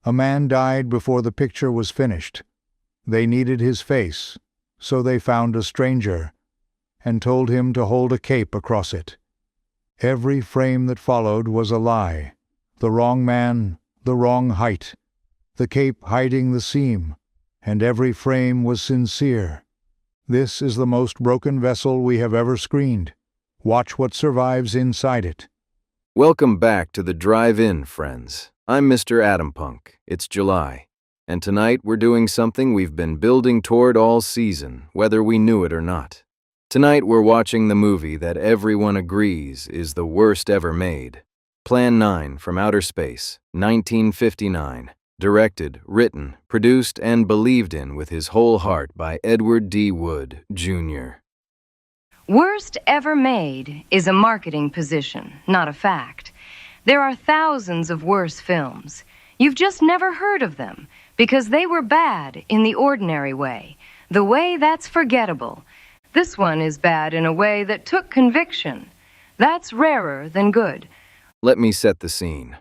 A man died before the picture was finished. They needed his face, so they found a stranger and told him to hold a cape across it. Every frame that followed was a lie. The wrong man, the wrong height, the cape hiding the seam, and every frame was sincere. This is the most broken vessel we have ever screened. Watch what survives inside it. Welcome back to the Drive-In, friends. I'm Mister Atompunk. It's July, and tonight we're doing something we've been building toward all season, whether we knew it or not. Tonight we're watching the movie that everyone agrees is the worst ever made. Plan 9 from Outer Space, 1959. Directed, written, produced, and believed in with his whole heart by Edward D. Wood, Jr. Worst ever made is a marketing position, not a fact. There are thousands of worse films. You've just never heard of them because they were bad in the ordinary way, the way that's forgettable. This one is bad in a way that took conviction. That's rarer than good. Let me set the scene.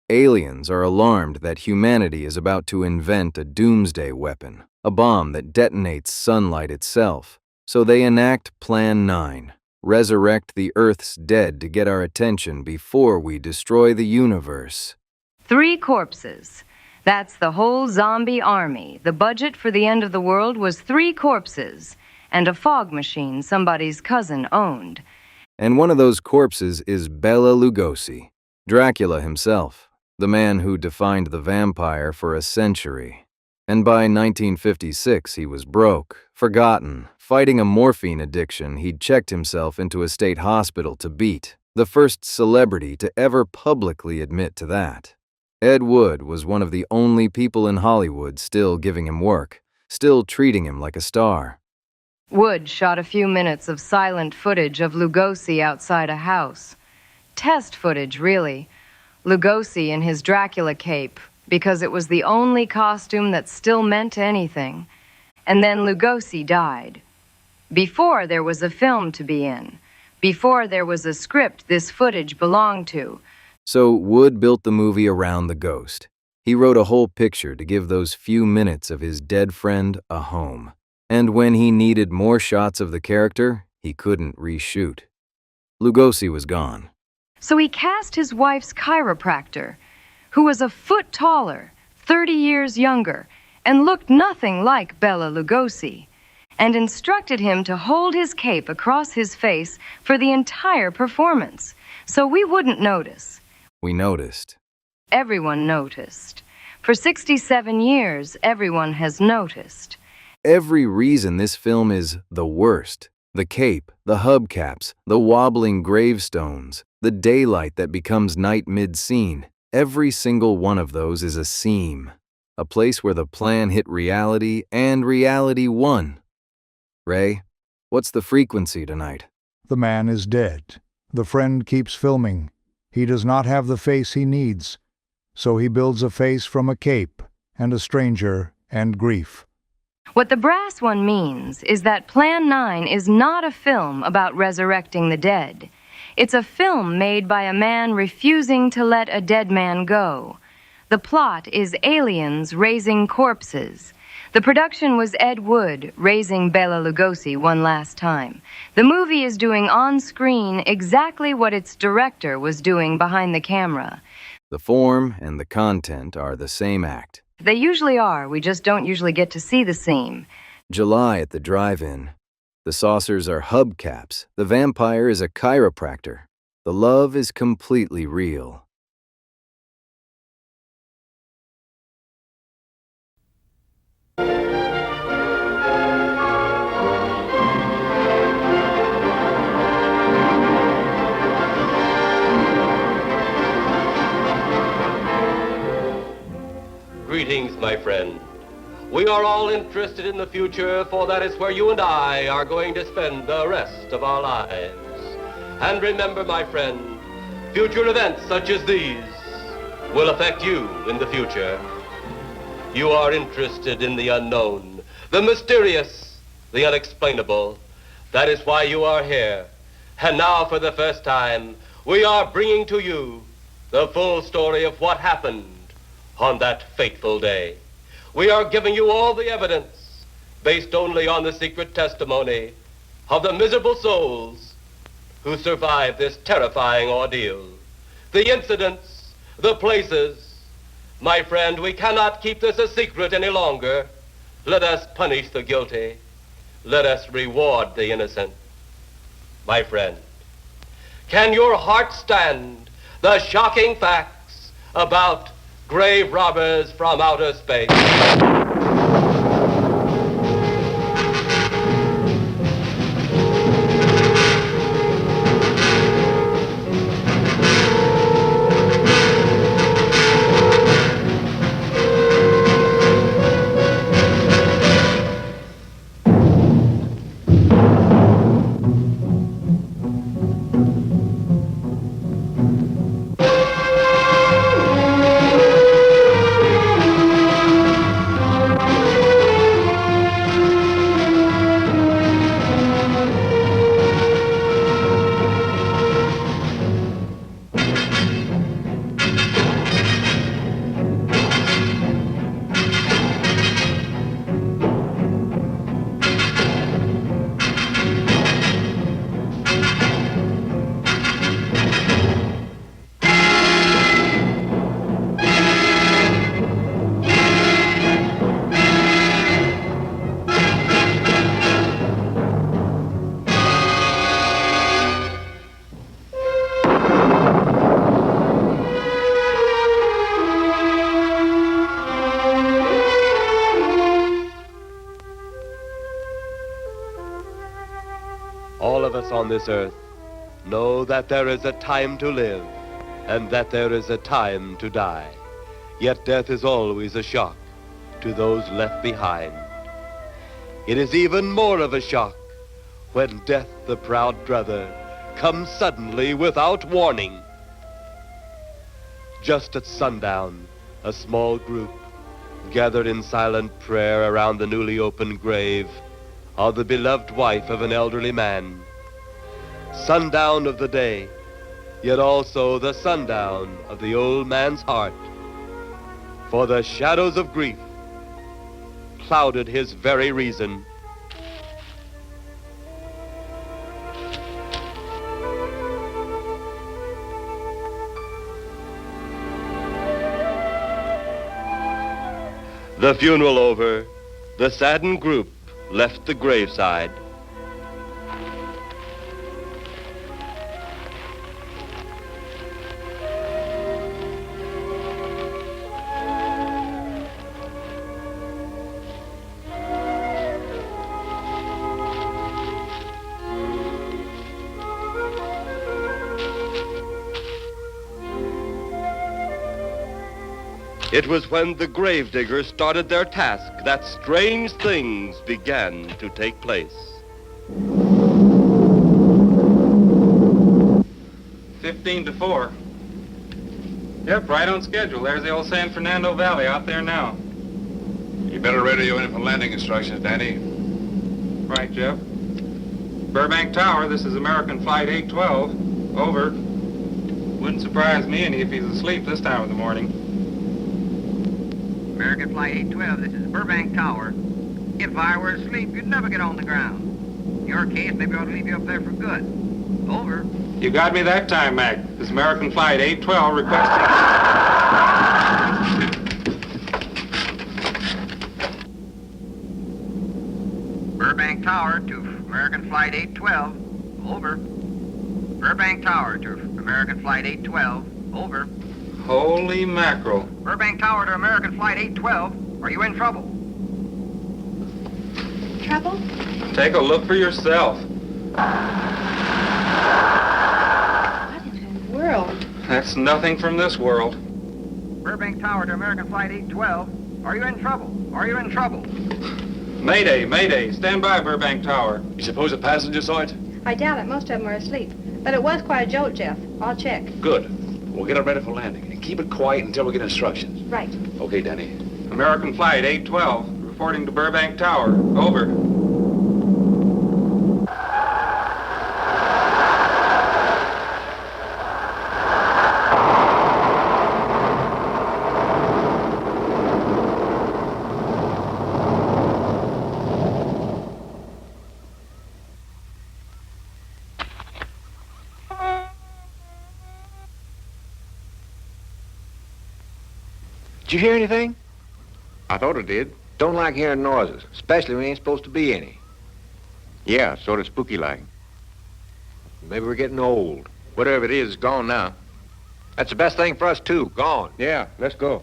Aliens are alarmed that humanity is about to invent a doomsday weapon, a bomb that detonates sunlight itself. So they enact Plan 9. Resurrect the Earth's dead to get our attention before we destroy the universe. 3 corpses. That's the whole zombie army. The budget for the end of the world was 3 corpses and a fog machine somebody's cousin owned. And one of those corpses is Bela Lugosi, Dracula himself, the man who defined the vampire for a century. And by 1956, he was broke, forgotten, fighting a morphine addiction he'd checked himself into a state hospital to beat, the first celebrity to ever publicly admit to that. Ed Wood was one of the only people in Hollywood still giving him work, still treating him like a star. Wood shot a few minutes of silent footage of Lugosi outside a house. Test footage, really. Lugosi in his Dracula cape, because it was the only costume that still meant anything. And then Lugosi died. Before there was a film to be in. Before there was a script this footage belonged to. So Wood built the movie around the ghost. He wrote a whole picture to give those few minutes of his dead friend a home. And when he needed more shots of the character, he couldn't reshoot. Lugosi was gone. So he cast his wife's chiropractor, who was a foot taller, 30 years younger, and looked nothing like Bela Lugosi, and instructed him to hold his cape across his face for the entire performance, so we wouldn't notice. We noticed. Everyone noticed. For 67 years, everyone has noticed. Every reason this film is the worst. The cape, the hubcaps, the wobbling gravestones, the daylight that becomes night mid-scene. Every single one of those is a seam. A place where the plan hit reality and reality won. Ray, what's the frequency tonight? The man is dead. The friend keeps filming. He does not have the face he needs, so he builds a face from a cape and a stranger and grief. What the brass one means is that Plan 9 is not a film about resurrecting the dead. It's a film made by a man refusing to let a dead man go. The plot is aliens raising corpses. The production was Ed Wood raising Bela Lugosi one last time. The movie is doing on screen exactly what its director was doing behind the camera. The form and the content are the same act. They usually are. We just don't usually get to see the seam. July at the drive-in. The saucers are hubcaps. The vampire is a chiropractor. The love is completely real. Greetings, my friend. We are all interested in the future, for that is where you and I are going to spend the rest of our lives. And remember, my friend, future events such as these will affect you in the future. You are interested in the unknown, the mysterious, the unexplainable. That is why you are here. And now, for the first time, we are bringing to you the full story of what happened on that fateful day. We are giving you all the evidence based only on the secret testimony of the miserable souls who survived this terrifying ordeal. The incidents, the places. My friend, we cannot keep this a secret any longer. Let us punish the guilty. Let us reward the innocent. My friend, can your heart stand the shocking facts about grave robbers from outer space? All of us on this earth know that there is a time to live and that there is a time to die. Yet death is always a shock to those left behind. It is even more of a shock when death, the proud brother, comes suddenly without warning. Just at sundown, a small group gathered in silent prayer around the newly opened grave of the beloved wife of an elderly man. Sundown of the day, yet also the sundown of the old man's heart. For the shadows of grief clouded his very reason. The funeral over, the saddened group left the graveside. It was when the gravediggers started their task that strange things began to take place. 15-4. Yep, right on schedule. There's the old San Fernando Valley out there now. You better radio in for landing instructions, Danny. Right, Jeff. Burbank Tower, this is American Flight 812. Over. Wouldn't surprise me any if he's asleep this time of the morning. American Flight 812, this is Burbank Tower. If I were asleep, you'd never get on the ground. In your case, maybe I ought to leave you up there for good. Over. You got me that time, Mac. This is American Flight 812 requesting... Burbank Tower to American Flight 812. Over. Burbank Tower to American Flight 812. Over. Holy mackerel. Burbank Tower to American Flight 812. Are you in trouble? Trouble? Take a look for yourself. What in the world? That's nothing from this world. Burbank Tower to American Flight 812. Are you in trouble? Are you in trouble? Mayday, mayday. Stand by, Burbank Tower. You suppose a passenger saw it? I doubt it. Most of them are asleep. But it was quite a jolt, Jeff. I'll check. Good. We'll get it ready for landing. And keep it quiet until we get instructions. Right. Okay, Danny. American Flight 812, reporting to Burbank Tower. Over. Did you hear anything? I thought it did. Don't like hearing noises, especially when there ain't supposed to be any. Yeah, sort of spooky like. Maybe we're getting old. Whatever it is, it's gone now. That's the best thing for us, too. Gone. Yeah, let's go.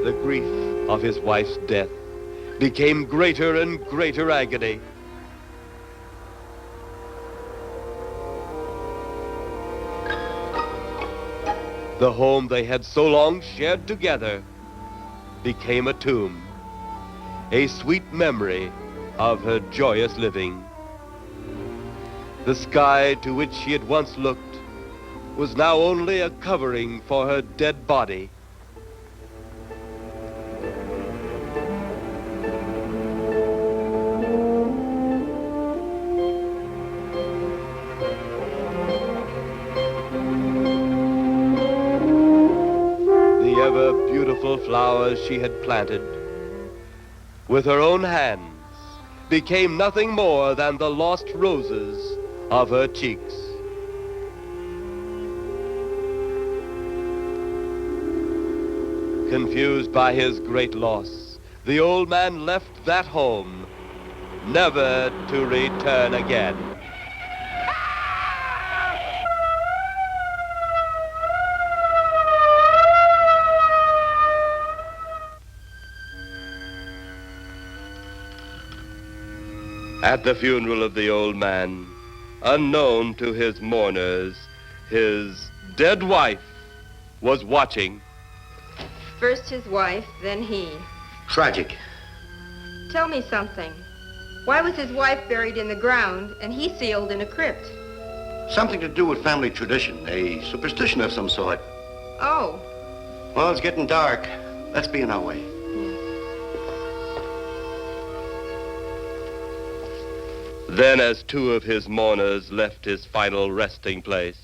The grief of his wife's death became greater and greater agony. The home they had so long shared together became a tomb, a sweet memory of her joyous living. The sky to which she had once looked was now only a covering for her dead body. The ever-beautiful flowers she had planted with her own hands became nothing more than the lost roses of her cheeks. Confused by his great loss, the old man left that home, never to return again. At the funeral of the old man, unknown to his mourners, his dead wife was watching. First his wife, then he. Tragic. Tell me something. Why was his wife buried in the ground and he sealed in a crypt? Something to do with family tradition, a superstition of some sort. Oh. Well, it's getting dark. Let's be on our way. Then, as two of his mourners left his final resting place,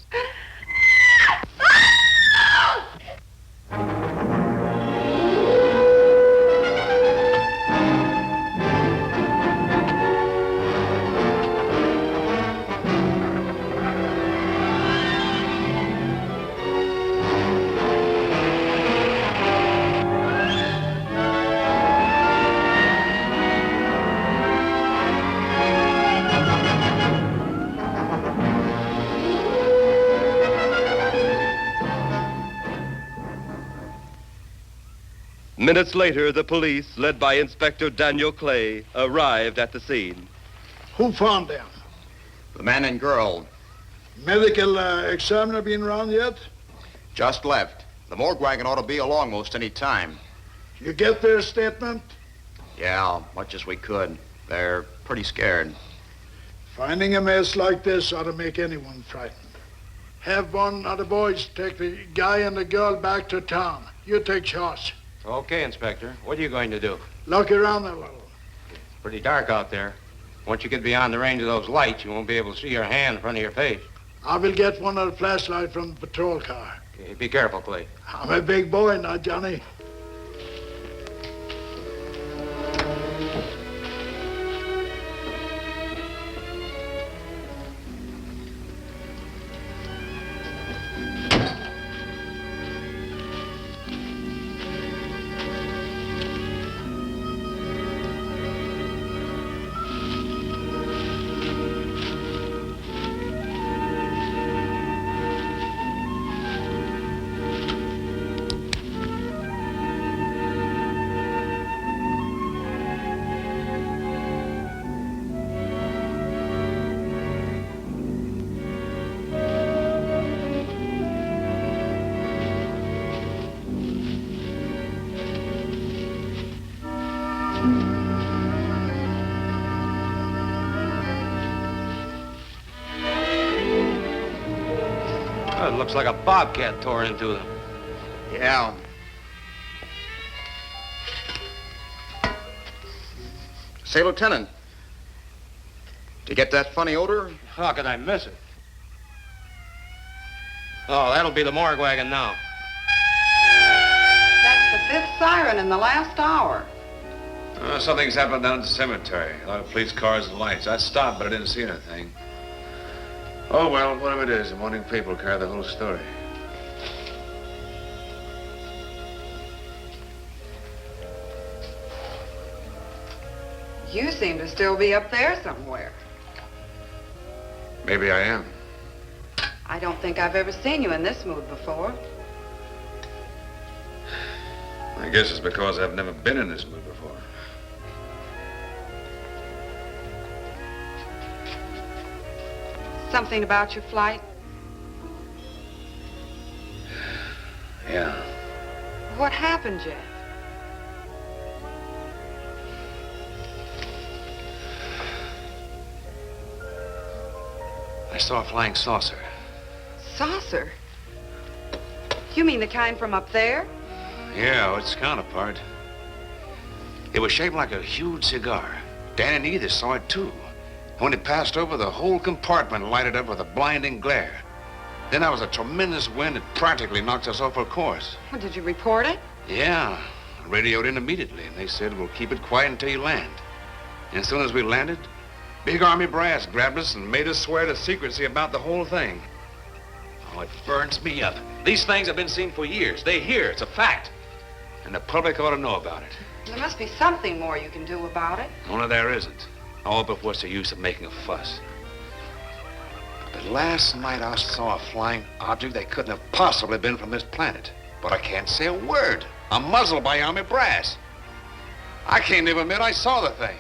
minutes later, the police, led by Inspector Daniel Clay, arrived at the scene. Who found them? The man and girl. Medical examiner been around yet? Just left. The morgue wagon ought to be along most any time. You get their statement? Yeah, much as we could. They're pretty scared. Finding a mess like this ought to make anyone frightened. Have one of the boys take the guy and the girl back to town. You take charge. Okay, Inspector. What are you going to do? Look around a little. It's pretty dark out there. Once you get beyond the range of those lights, you won't be able to see your hand in front of your face. I will get one of the flashlights from the patrol car. Okay, be careful, Clay. I'm a big boy now, Johnny. It looks like a bobcat tore into them. Yeah. Say, Lieutenant, did you get that funny odor? How could I miss it? Oh, that'll be the morgue wagon now. That's the 5th siren in the last hour. Something's happened down at the cemetery. A lot of police cars and lights. I stopped, but I didn't see anything. Oh, well, whatever it is, the morning paper will carry the whole story. You seem to still be up there somewhere. Maybe I am. I don't think I've ever seen you in this mood before. I guess it's because I've never been in this mood before. Something about your flight? Yeah. What happened, Jeff? I saw a flying saucer. Saucer? You mean the kind from up there? Yeah, its counterpart. It was shaped like a huge cigar. Dan and Edith saw it, too. When it passed over, the whole compartment lighted up with a blinding glare. Then there was a tremendous wind that practically knocked us off our course. Well, did you report it? Yeah, I radioed in immediately, and they said, we'll keep it quiet until you land. And as soon as we landed, big army brass grabbed us and made us swear to secrecy about the whole thing. Oh, it burns me up. These things have been seen for years. They're here. It's a fact. And the public ought to know about it. There must be something more you can do about it. Only there isn't. Oh, but what's the use of making a fuss? But last night I saw a flying object that couldn't have possibly been from this planet. But I can't say a word. I'm muzzled by army brass. I can't even admit I saw the thing.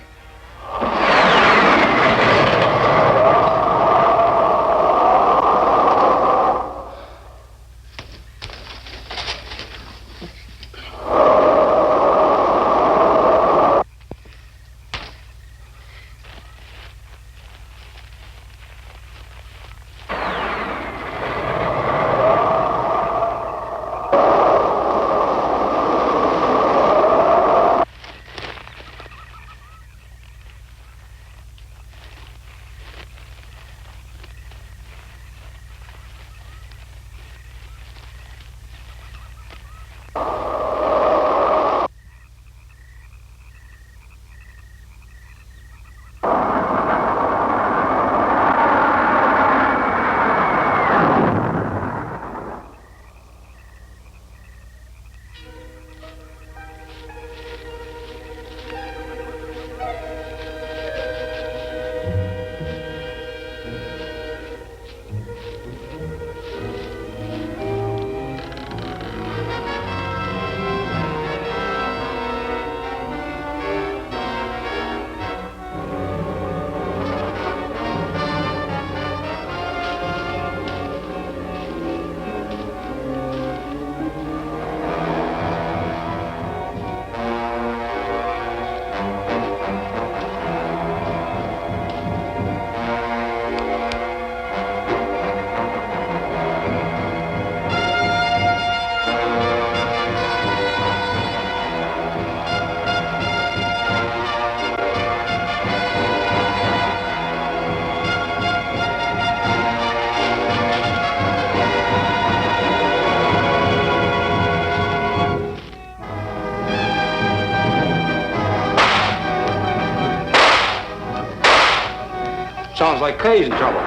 Sounds like Kay's in trouble.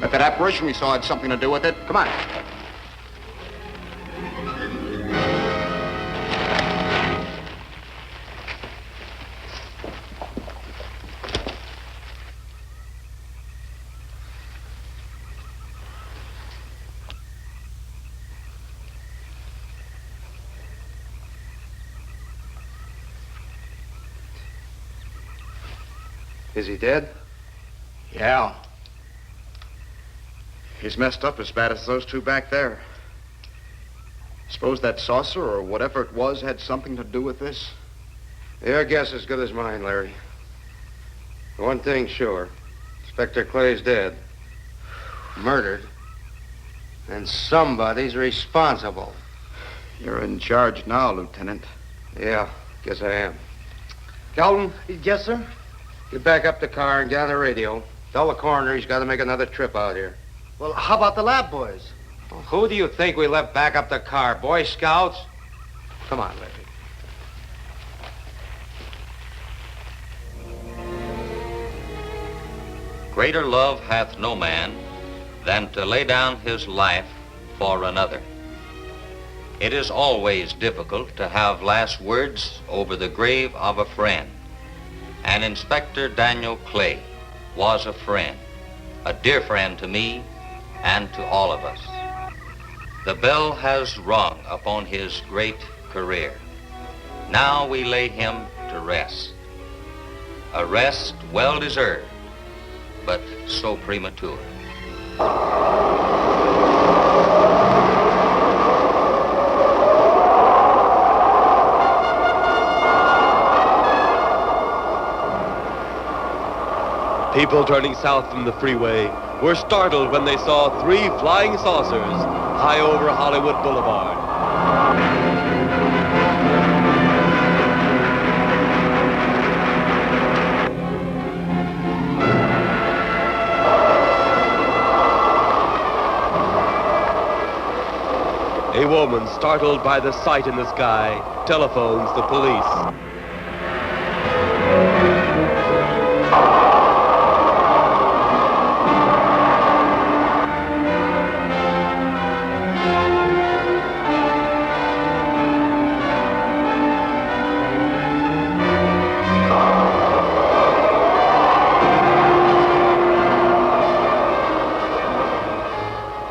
But that apparition we saw had something to do with it. Come on. Is he dead? Yeah. He's messed up as bad as those two back there. Suppose that saucer or whatever it was had something to do with this? Your guess is as good as mine, Larry. One thing's sure. Inspector Clay's dead. Murdered. And somebody's responsible. You're in charge now, Lieutenant. Yeah, guess I am. Calvin? Yes, sir? Get back up the car and get on the radio. Tell the coroner he's got to make another trip out here. Well, how about the lab boys? Well, who do you think we left back up the car? Boy Scouts? Come on, Larry. Greater love hath no man than to lay down his life for another. It is always difficult to have last words over the grave of a friend. And Inspector Daniel Clay was a friend, a dear friend to me and to all of us. The bell has rung upon his great career. Now we lay him to rest. A rest well deserved, but so premature. People turning south from the freeway were startled when they saw 3 flying saucers high over Hollywood Boulevard. A woman, startled by the sight in the sky, telephones the police.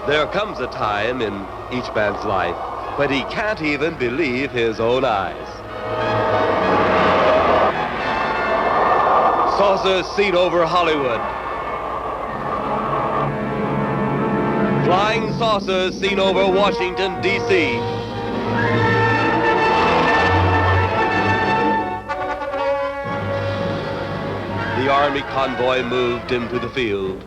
There comes a time in each man's life when he can't even believe his own eyes. Saucers seen over Hollywood. Flying saucers seen over Washington, D.C. The Army convoy moved into the field.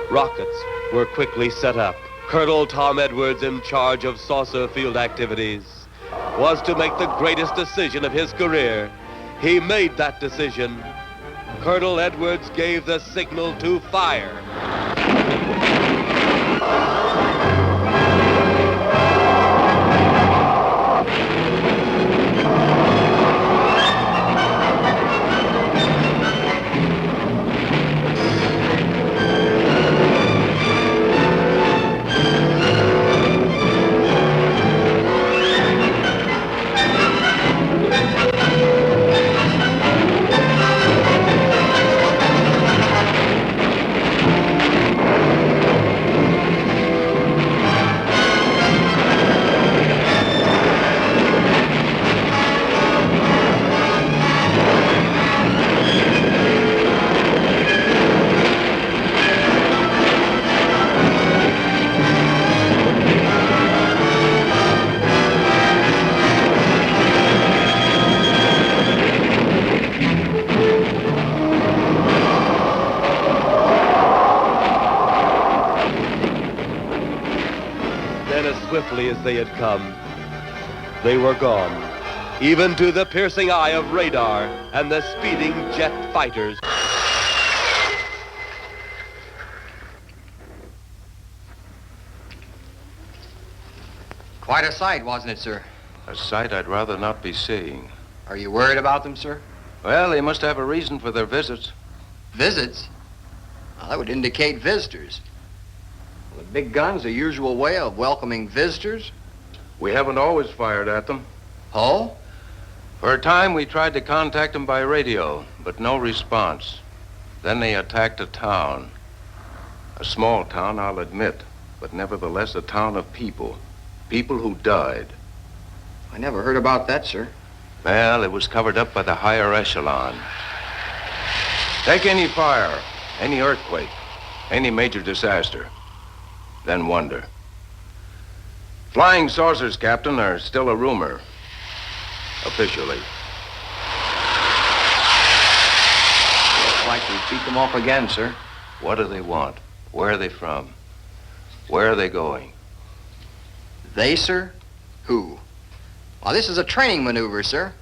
Rockets were quickly set up. Colonel Tom Edwards, in charge of saucer field activities, was to make the greatest decision of his career. He made that decision. Colonel Edwards gave the signal to fire. As they had come, they were gone, even to the piercing eye of radar and the speeding jet fighters. Quite a sight, wasn't it, sir? A sight I'd rather not be seeing. Are you worried about them, sir? Well, they must have a reason for their visits. Visits? Well, that would indicate visitors. Well, the big gun's the usual way of welcoming visitors. We haven't always fired at them. Oh? For a time, we tried to contact them by radio, but no response. Then they attacked a town. A small town, I'll admit, but nevertheless a town of people. People who died. I never heard about that, sir. Well, it was covered up by the higher echelon. Take any fire, any earthquake, any major disaster, then wonder. Flying saucers, Captain, are still a rumor. Officially. Looks like we beat them off again, sir. What do they want? Where are they from? Where are they going? They, sir? Who? Well, this is a training maneuver, sir.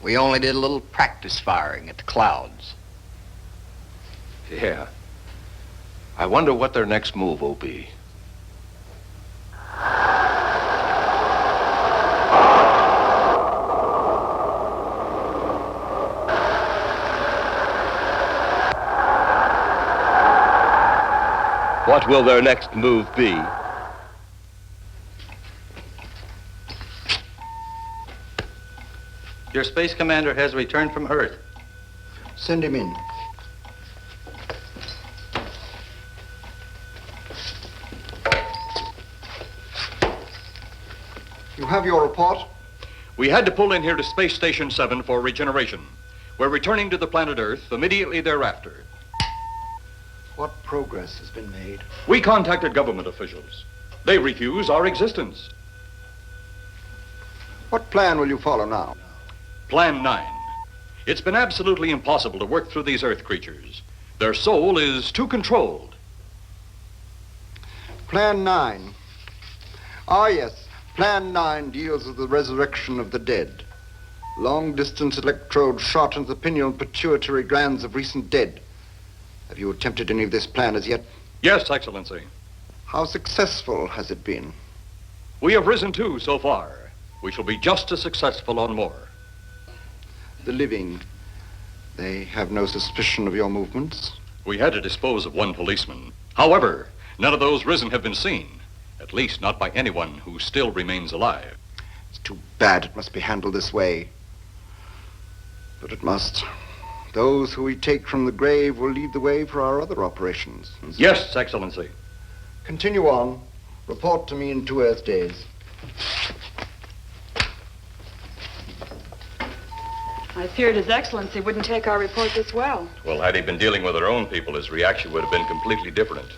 We only did a little practice firing at the clouds. Yeah. I wonder what their next move will be. What will their next move be? Your space commander has returned from Earth. Send him in. You have your report? We had to pull in here to Space Station 7 for regeneration. We're returning to the planet Earth immediately thereafter. What progress has been made? We contacted government officials. They refuse our existence. What plan will you follow now? Plan 9. It's been absolutely impossible to work through these Earth creatures. Their soul is too controlled. Plan 9. Ah, yes. Plan 9 deals with the resurrection of the dead. Long-distance electrode shot into the pineal and pituitary glands of recent dead. Have you attempted any of this plan as yet? Yes, Excellency. How successful has it been? We have risen 2 so far. We shall be just as successful on more. The living, they have no suspicion of your movements? We had to dispose of 1 policeman. However, none of those risen have been seen. At least not by anyone who still remains alive. It's too bad it must be handled this way. But it must. Those who we take from the grave will lead the way for our other operations. Yes, Excellency. Continue on. Report to me in 2 Earth days. I feared His Excellency wouldn't take our report this well. Well, had he been dealing with our own people, his reaction would have been completely different.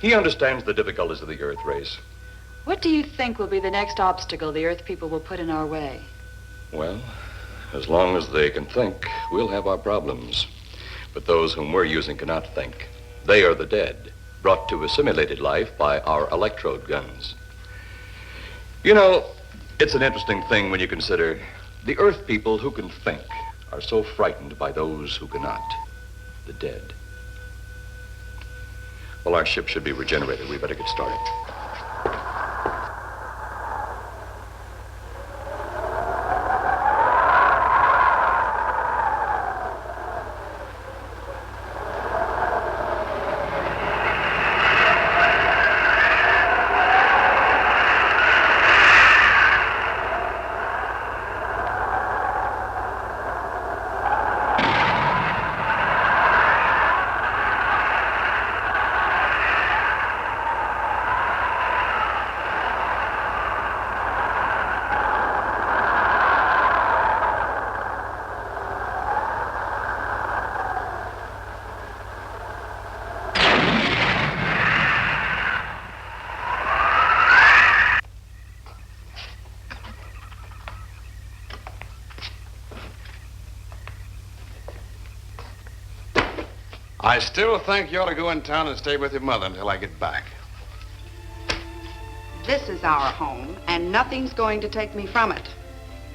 He understands the difficulties of the Earth race. What do you think will be the next obstacle the Earth people will put in our way? Well, as long as they can think, we'll have our problems. But those whom we're using cannot think. They are the dead, brought to a simulated life by our electrode guns. You know, it's an interesting thing when you consider the Earth people who can think are so frightened by those who cannot, the dead. Well, our ship should be regenerated. We better get started. I still think you ought to go in town and stay with your mother until I get back. This is our home, and nothing's going to take me from it.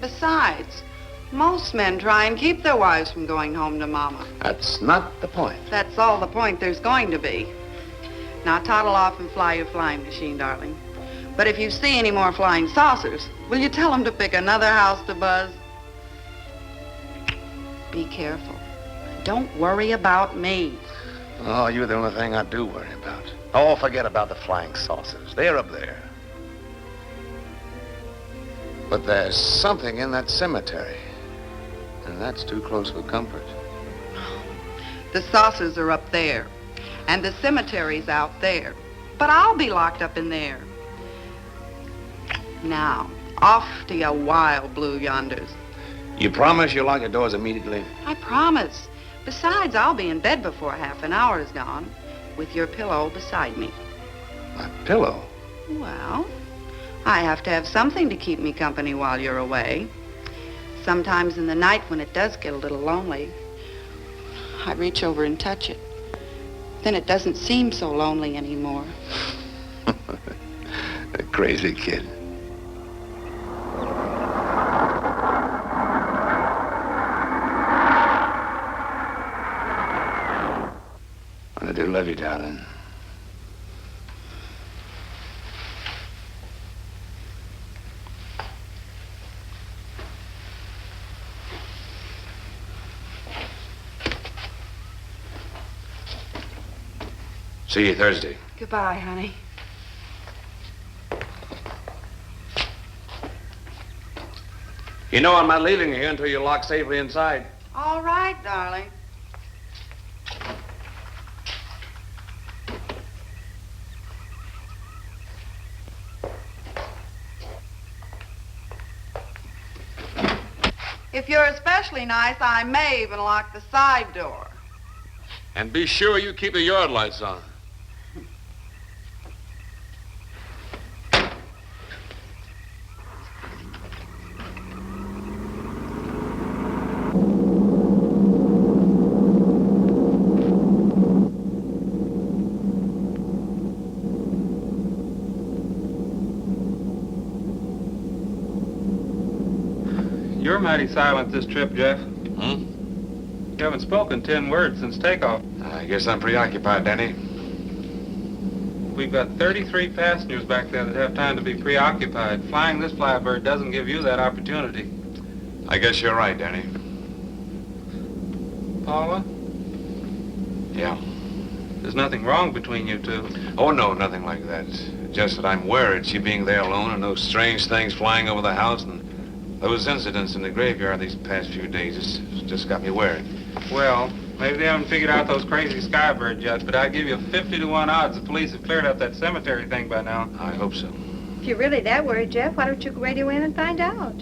Besides, most men try and keep their wives from going home to Mama. That's not the point. That's all the point there's going to be. Now toddle off and fly your flying machine, darling. But if you see any more flying saucers, will you tell them to pick another house to buzz? Be careful. Don't worry about me. Oh, you're the only thing I do worry about. Oh, forget about the flying saucers. They're up there. But there's something in that cemetery. And that's too close for comfort. The saucers are up there, and the cemetery's out there. But I'll be locked up in there. Now, off to your wild blue yonders. You promise you'll lock your doors immediately? I promise. Besides, I'll be in bed before half an hour is gone, with your pillow beside me. My pillow? Well, I have to have something to keep me company while you're away. Sometimes in the night when it does get a little lonely, I reach over and touch it. Then it doesn't seem so lonely anymore. A crazy kid. I do love you, darling. See you Thursday. Goodbye, honey. You know I'm not leaving you here until you're locked safely inside. All right, darling. If you're especially nice, I may even lock the side door. And be sure you keep the yard lights on. You're mighty silent this trip, Jeff. You haven't spoken 10 words since takeoff. I guess I'm preoccupied, Danny. We've got 33 passengers back there that have time to be preoccupied. Flying this flybird doesn't give you that opportunity. I guess you're right, Danny. Paula? Yeah. There's nothing wrong between you two. Oh, no, nothing like that. Just that I'm worried, she being there alone and those strange things flying over the house and those incidents in the graveyard these past few days. It's just got me worried. Well, maybe they haven't figured out those crazy skybirds yet, but I give you 50-to-1 odds the police have cleared up that cemetery thing by now. I hope so. If you're really that worried, Jeff, why don't you radio in and find out?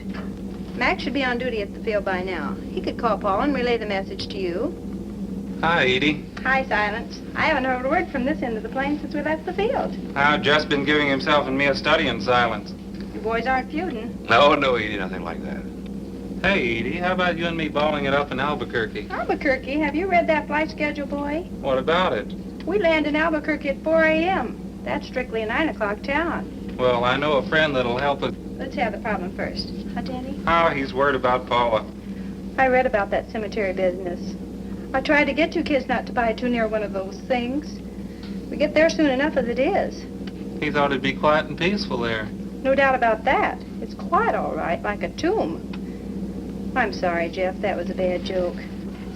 Mac should be on duty at the field by now. He could call Paul and relay the message to you. Hi, Edie. Hi, Silence. I haven't heard a word from this end of the plane since we left the field. I've just been giving himself and me a study in silence. You boys aren't feuding. No, Edie, nothing like that. Hey, Edie, how about you and me balling it up in Albuquerque? Albuquerque? Have you read that flight schedule, boy? What about it? We land in Albuquerque at 4 a.m. That's strictly a 9 o'clock town. Well, I know a friend that'll help us. Let's have the problem first. Huh, Danny? Oh, he's worried about Paula. I read about that cemetery business. I tried to get you kids not to buy too near one of those things. We get there soon enough as it is. He thought it'd be quiet and peaceful there. No doubt about that. It's quite all right, like a tomb. I'm sorry, Jeff. That was a bad joke.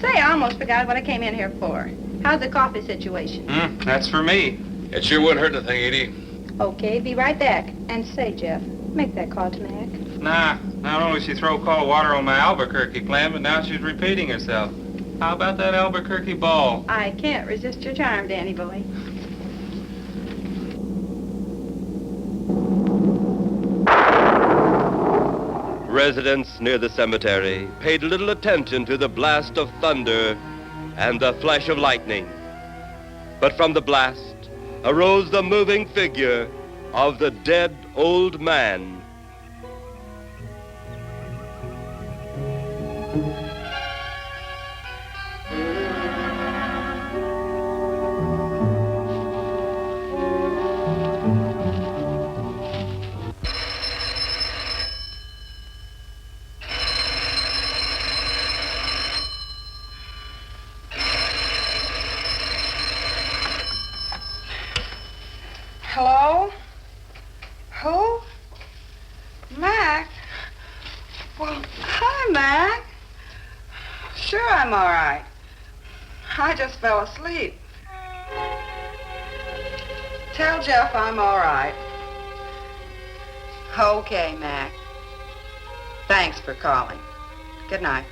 Say, I almost forgot what I came in here for. How's the coffee situation? That's for me. It sure wouldn't hurt a thing, Edie. Okay, be right back. And say, Jeff, make that call to Mac. Nah, not only she throw cold water on my Albuquerque plan, but now she's repeating herself. How about that Albuquerque ball? I can't resist your charm, Danny boy. Residents near the cemetery paid little attention to the blast of thunder and the flash of lightning. But from the blast arose the moving figure of the dead old man. Hello? Who? Mac? Well, hi, Mac. Sure, I'm all right. I just fell asleep. Tell Jeff I'm all right. Okay, Mac. Thanks for calling. Good night.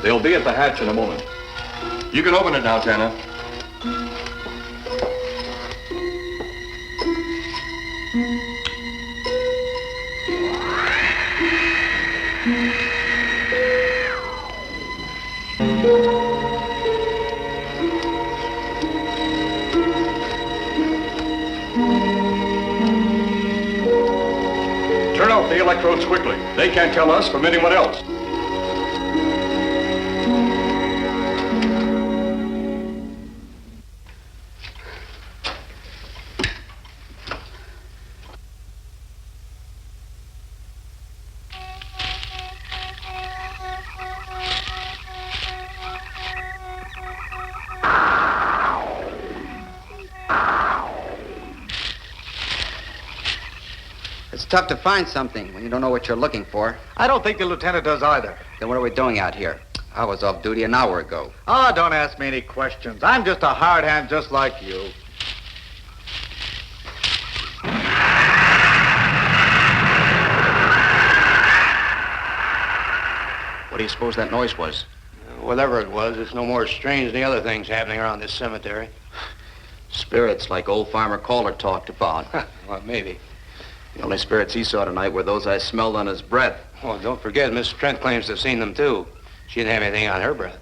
They'll be at the hatch in a moment. You can open it now, Tanner. Turn off the electrodes quickly. They can't tell us from anyone else. It's tough to find something when you don't know what you're looking for. I don't think the lieutenant does either. Then what are we doing out here? I was off duty an hour ago. Oh, don't ask me any questions. I'm just a hard hand just like you. What do you suppose that noise was? Whatever it was, it's no more strange than the other things happening around this cemetery. Spirits like old Farmer Calder talked about. Well, maybe. The only spirits he saw tonight were those I smelled on his breath. Oh, don't forget, Miss Trent claims to have seen them, too. She didn't have anything on her breath.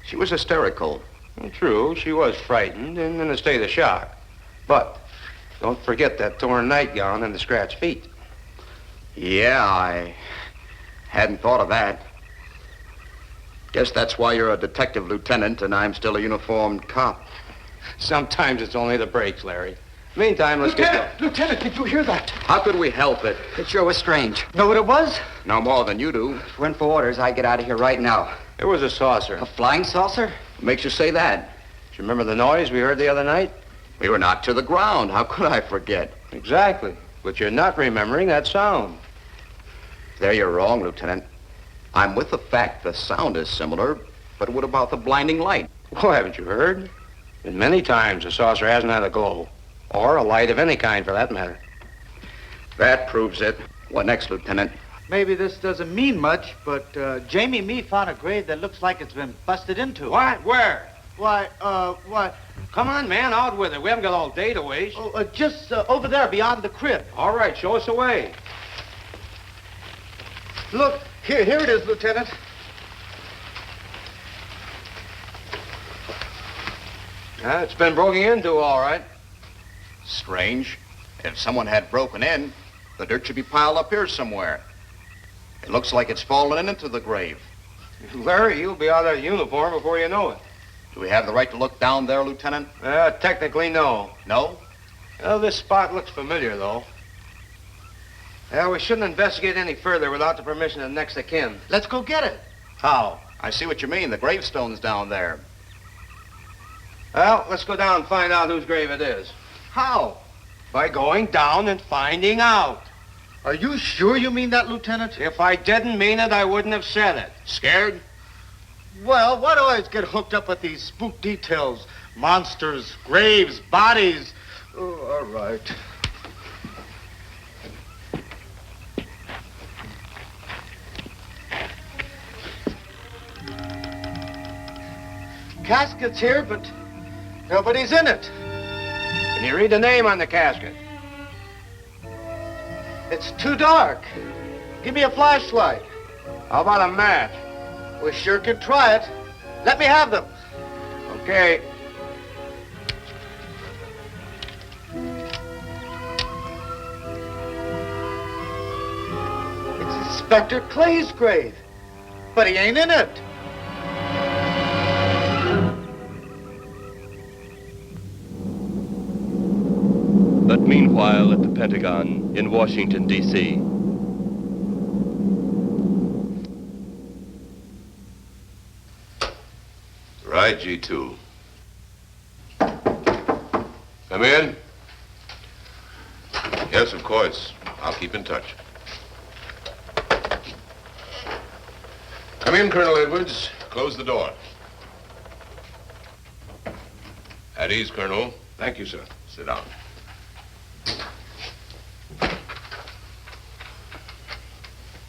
She was hysterical. Well, true, she was frightened and in a state of shock. But don't forget that torn nightgown and the scratched feet. Yeah, I hadn't thought of that. Guess that's why you're a detective lieutenant and I'm still a uniformed cop. Sometimes it's only the breaks, Larry. Meantime, let's get going. Lieutenant, did you hear that? How could we help it? It sure was strange. Know what it was? No more than you do. Went for orders. I get out of here right now. It was a saucer. A flying saucer? What makes you say that? Do you remember the noise we heard the other night? We were knocked to the ground. How could I forget? Exactly. But you're not remembering that sound. There you're wrong, Lieutenant. I'm with the fact the sound is similar, but what about the blinding light? Well, haven't you heard? And many times the saucer hasn't had a glow. Or a light of any kind, for that matter. That proves it. What next, Lieutenant? Maybe this doesn't mean much, but Jamie and me found a grave that looks like it's been busted into. What? Where? Why, what? Come on, man, out with it. We haven't got all day to waste. Oh, just over there beyond the crib. All right, show us the way. Look, here it is, Lieutenant. It's been broken into, all right. Strange. If someone had broken in, the dirt should be piled up here somewhere. It looks like it's fallen into the grave. Larry, you'll be out of uniform before you know it. Do we have the right to look down there, Lieutenant? Technically, no. No? Well, this spot looks familiar, though. We shouldn't investigate any further without the permission of next of kin. Let's go get it. How? I see what you mean. The gravestone's down there. Well, let's go down and find out whose grave it is. How? By going down and finding out. Are you sure you mean that, Lieutenant? If I didn't mean it, I wouldn't have said it. Scared? Well, why do I always get hooked up with these spook details? Monsters, graves, bodies. Oh, all right. Casket's here, but nobody's in it. Can you read the name on the casket? It's too dark. Give me a flashlight. How about a match? We sure can try it. Let me have them. Okay. It's Inspector Clay's grave, but he ain't in it. But meanwhile, at the Pentagon in Washington, D.C., Right, G2. Come in. Yes, of course. I'll keep in touch. Come in, Colonel Edwards. Close the door. At ease, Colonel. Thank you, sir. Sit down.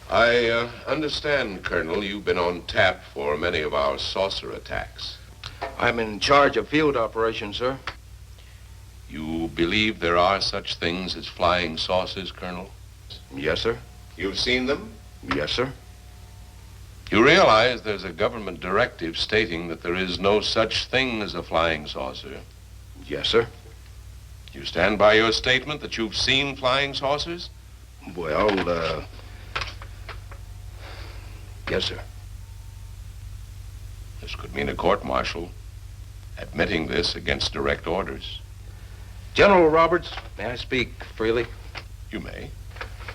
I understand, Colonel, you've been on tap for many of our saucer attacks. I'm in charge of field operations, sir. You believe there are such things as flying saucers, Colonel? Yes, sir. You've seen them? Yes, sir. You realize there's a government directive stating that there is no such thing as a flying saucer? Yes, sir. You stand by your statement that you've seen flying saucers? Well, yes, sir. This could mean a court-martial, admitting this against direct orders. General Roberts, may I speak freely? You may.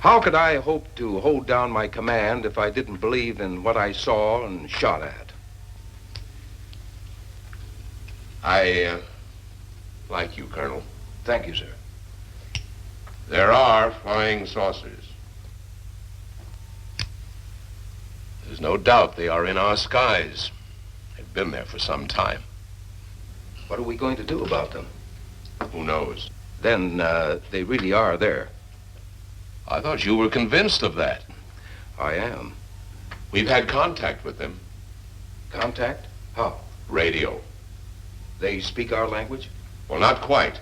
How could I hope to hold down my command if I didn't believe in what I saw and shot at? I like you, Colonel. Thank you, sir. There are flying saucers. There's no doubt they are in our skies. They've been there for some time. What are we going to do about them? Who knows? Then they really are there. I thought you were convinced of that. I am. We've had contact with them. Contact? How? Radio. They speak our language? Well, not quite.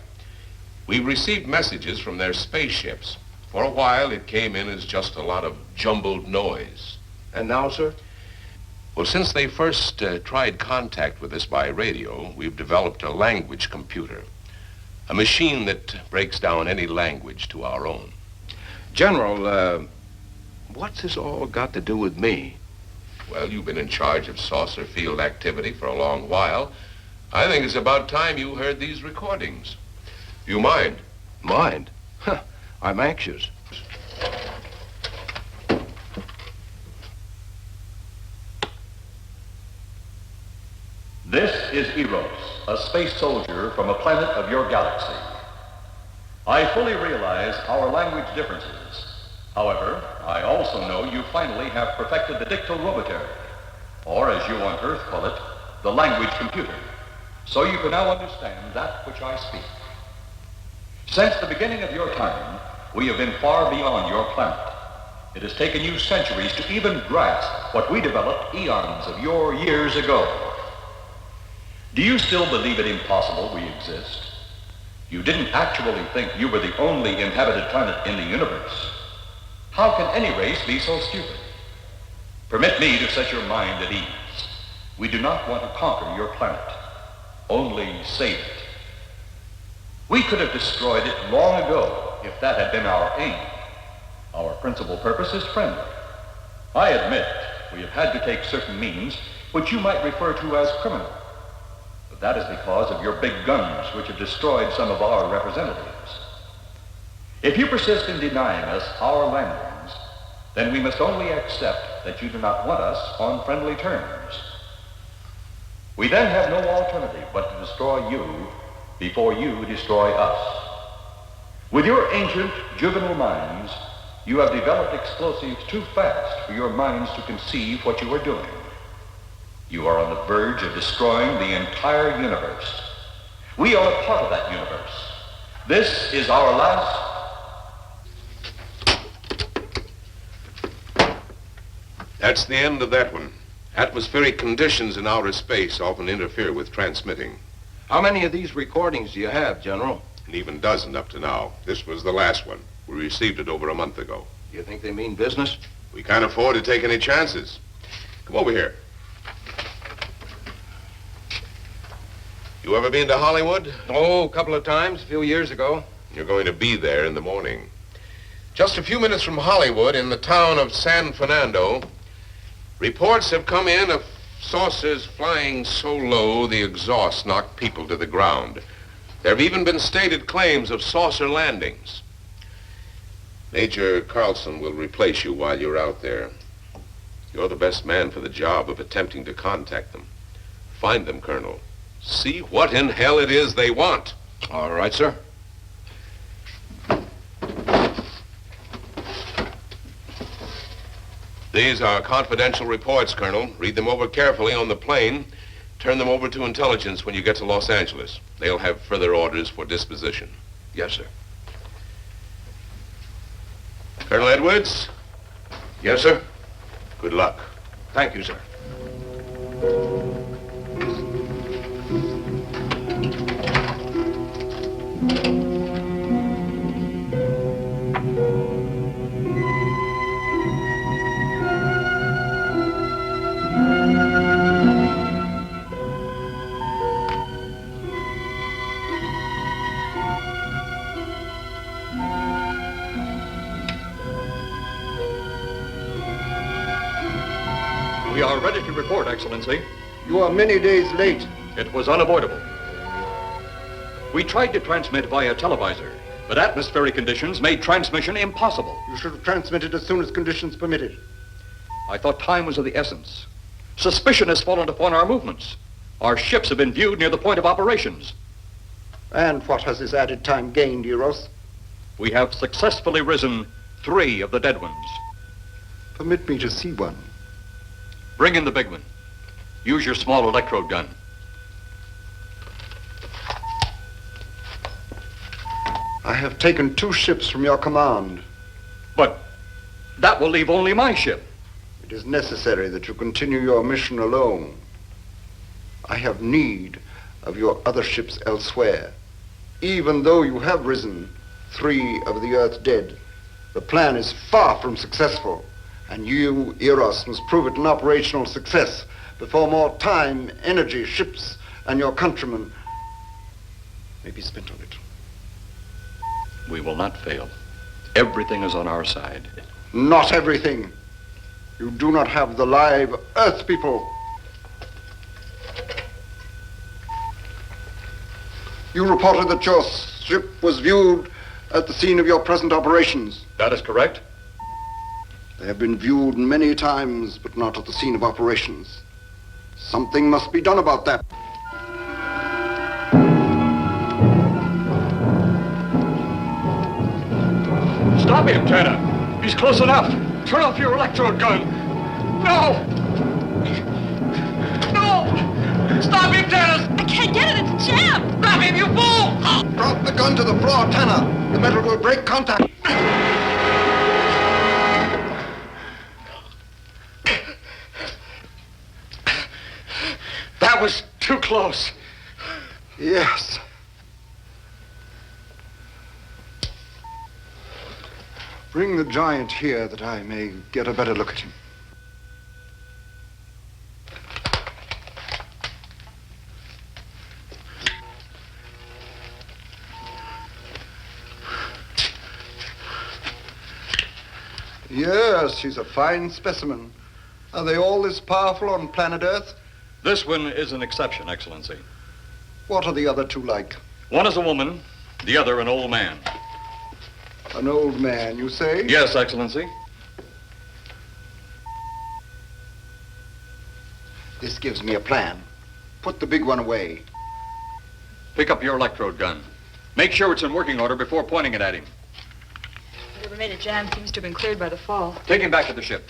We've received messages from their spaceships. For a while, it came in as just a lot of jumbled noise. And now, sir? Well, since they first tried contact with us by radio, we've developed a language computer. A machine that breaks down any language to our own. General, what's this all got to do with me? Well, you've been in charge of saucer field activity for a long while. I think it's about time you heard these recordings. Do you mind? Mind? Huh, I'm anxious. This is Eros, a space soldier from a planet of your galaxy. I fully realize our language differences. However, I also know you finally have perfected the dictoroboter, or as you on Earth call it, the language computer. So you can now understand that which I speak. Since the beginning of your time, we have been far beyond your planet. It has taken you centuries to even grasp what we developed eons of your years ago. Do you still believe it impossible we exist? You didn't actually think you were the only inhabited planet in the universe. How can any race be so stupid? Permit me to set your mind at ease. We do not want to conquer your planet, only save it. We could have destroyed it long ago if that had been our aim. Our principal purpose is friendly. I admit we have had to take certain means which you might refer to as criminal. But that is because of your big guns which have destroyed some of our representatives. If you persist in denying us our landings, then we must only accept that you do not want us on friendly terms. We then have no alternative but to destroy you before you destroy us. With your ancient juvenile minds, you have developed explosives too fast for your minds to conceive what you are doing. You are on the verge of destroying the entire universe. We are a part of that universe. This is our last... That's the end of that one. Atmospheric conditions in outer space often interfere with transmitting. How many of these recordings do you have, General? An even dozen up to now. This was the last one. We received it over a month ago. You think they mean business? We can't afford to take any chances. Come over here. You ever been to Hollywood? Oh, a couple of times, a few years ago. You're going to be there in the morning. Just a few minutes from Hollywood, in the town of San Fernando, reports have come in of saucers flying so low the exhaust knocked people to the ground. There have even been stated claims of saucer landings. Major Carlson will replace you while you're out there. You're the best man for the job of attempting to contact them. Find them, Colonel. See what in hell it is they want. All right, sir. These are confidential reports, Colonel. Read them over carefully on the plane. Turn them over to intelligence when you get to Los Angeles. They'll have further orders for disposition. Yes, sir. Colonel Edwards? Yes, sir. Good luck. Thank you, sir. We are ready to report, Excellency. You are many days late. It was unavoidable. We tried to transmit via televisor, but atmospheric conditions made transmission impossible. You should have transmitted as soon as conditions permitted. I thought time was of the essence. Suspicion has fallen upon our movements. Our ships have been viewed near the point of operations. And what has this added time gained, Eros? We have successfully risen 3 of the dead ones. Permit me to see one. Bring in the big one. Use your small electrode gun. I have taken 2 ships from your command. But that will leave only my ship. It is necessary that you continue your mission alone. I have need of your other ships elsewhere. Even though you have risen 3 of the Earth's dead, the plan is far from successful. And you, Eros, must prove it an operational success before more time, energy, ships, and your countrymen may be spent on it. We will not fail. Everything is on our side. Not everything. You do not have the live Earth people. You reported that your ship was viewed at the scene of your present operations. That is correct. They have been viewed many times, but not at the scene of operations. Something must be done about that. Stop him, Tanner. He's close enough. Turn off your electrode gun. No! No! Stop him, Tanner! I can't get it. It's jammed. Stop him, you fool! Drop the gun to the floor, Tanner. The metal will break contact. That was too close. Yes. Bring the giant here that I may get a better look at him. Yes, he's a fine specimen. Are they all this powerful on planet Earth? This one is an exception, Excellency. What are the other 2 like? One is a woman, the other an old man. An old man, you say? Yes, Excellency. This gives me a plan. Put the big one away. Pick up your electrode gun. Make sure it's in working order before pointing it at him. Whatever made it jam seems to have been cleared by the fall. Take him back to the ship.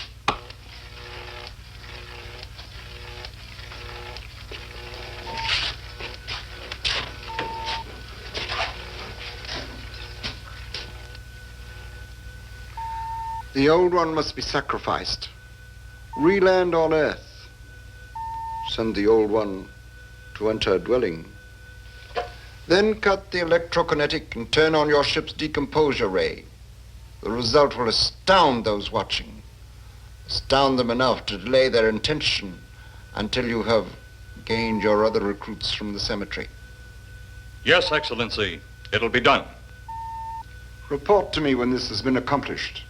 The old one must be sacrificed. Re-land on Earth. Send the old one to enter a dwelling. Then cut the electrokinetic and turn on your ship's decomposure ray. The result will astound those watching. Astound them enough to delay their intention until you have gained your other recruits from the cemetery. Yes, Excellency. It'll be done. Report to me when this has been accomplished.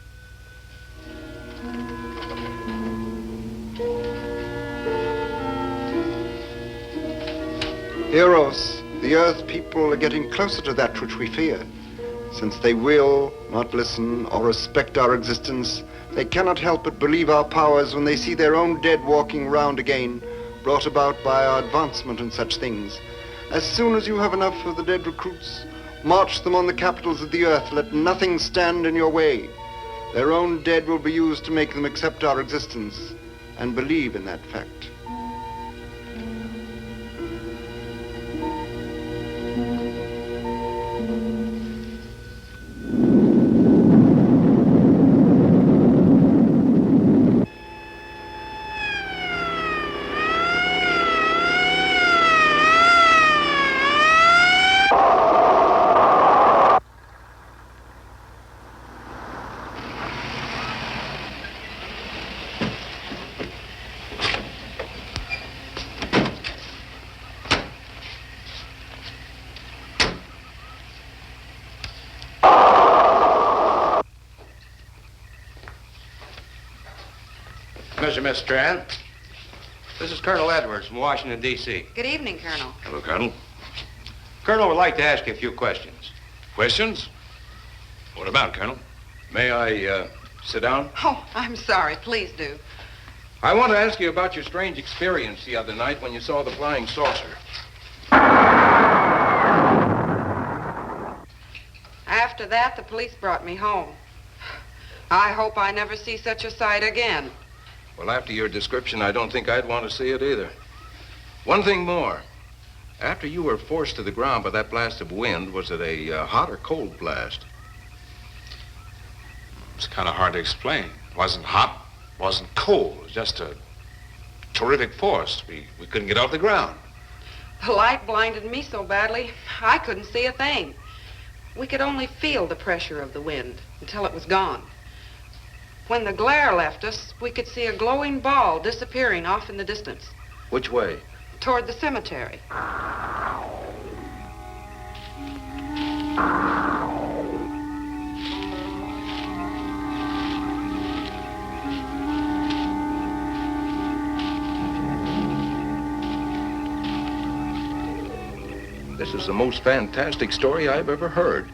Eros, the Earth people are getting closer to that which we fear. Since they will not listen or respect our existence, they cannot help but believe our powers when they see their own dead walking round again, brought about by our advancement and such things. As soon as you have enough of the dead recruits, march them on the capitals of the Earth. Let nothing stand in your way. Their own dead will be used to make them accept our existence and believe in that fact. Mr. Strand. This is Colonel Edwards from Washington, D.C. Good evening, Colonel. Hello, Colonel. Colonel would like to ask you a few questions. Questions? What about, Colonel? May I sit down? Oh, I'm sorry. Please do. I want to ask you about your strange experience the other night when you saw the flying saucer. After that, the police brought me home. I hope I never see such a sight again. Well, after your description, I don't think I'd want to see it either. One thing more. After you were forced to the ground by that blast of wind, was it a hot or cold blast? It's kind of hard to explain. It wasn't hot, wasn't cold. It was just a terrific force. We couldn't get off the ground. The light blinded me so badly, I couldn't see a thing. We could only feel the pressure of the wind until it was gone. When the glare left us, we could see a glowing ball disappearing off in the distance. Which way? Toward the cemetery. This is the most fantastic story I've ever heard.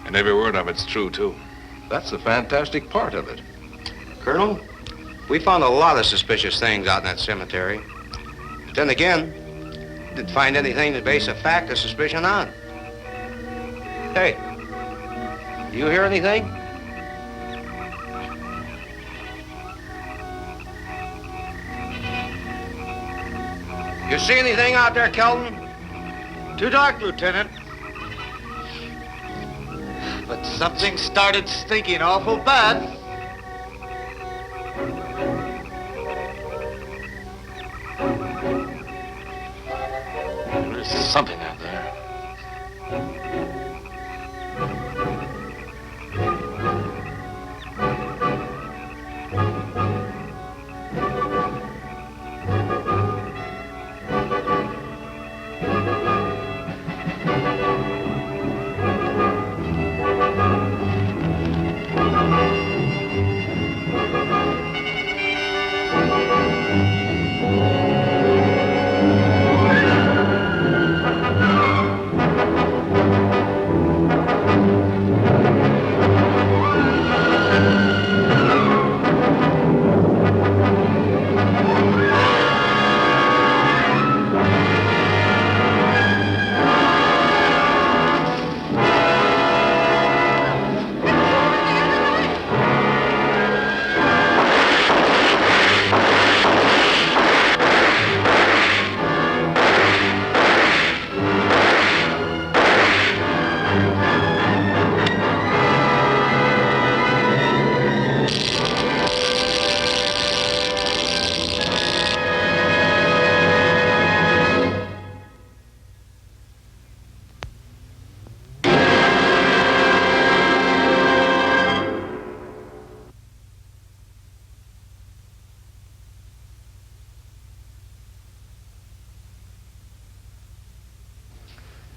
And every word of it's true, too. That's the fantastic part of it. Colonel, we found a lot of suspicious things out in that cemetery. But then again, didn't find anything to base a fact or suspicion on. Hey, you hear anything? You see anything out there, Kelton? Too dark, Lieutenant. But something started stinking awful bad. There's something out there.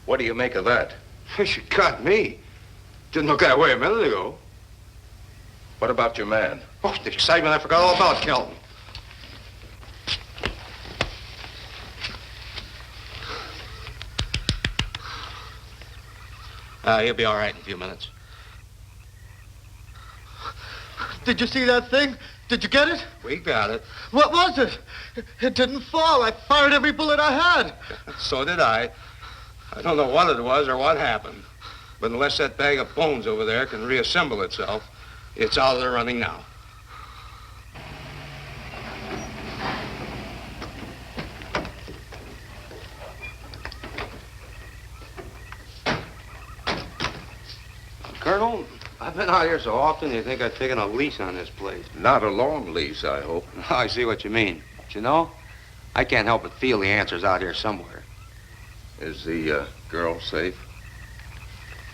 What do you make of that? You got me. Didn't look that way a minute ago. What about your man? Oh, the excitement, I forgot all about Kelton. He'll be all right in a few minutes. Did you see that thing? Did you get it? We got it. What was it? It didn't fall. I fired every bullet I had. So did I. I don't know what it was or what happened. But unless that bag of bones over there can reassemble itself, It's out of the running now. Colonel, I've been out here so often, you think I've taken a lease on this place. Not a long lease, I hope. I see what you mean. But you know, I can't help but feel the answer's out here somewhere. Is the girl safe?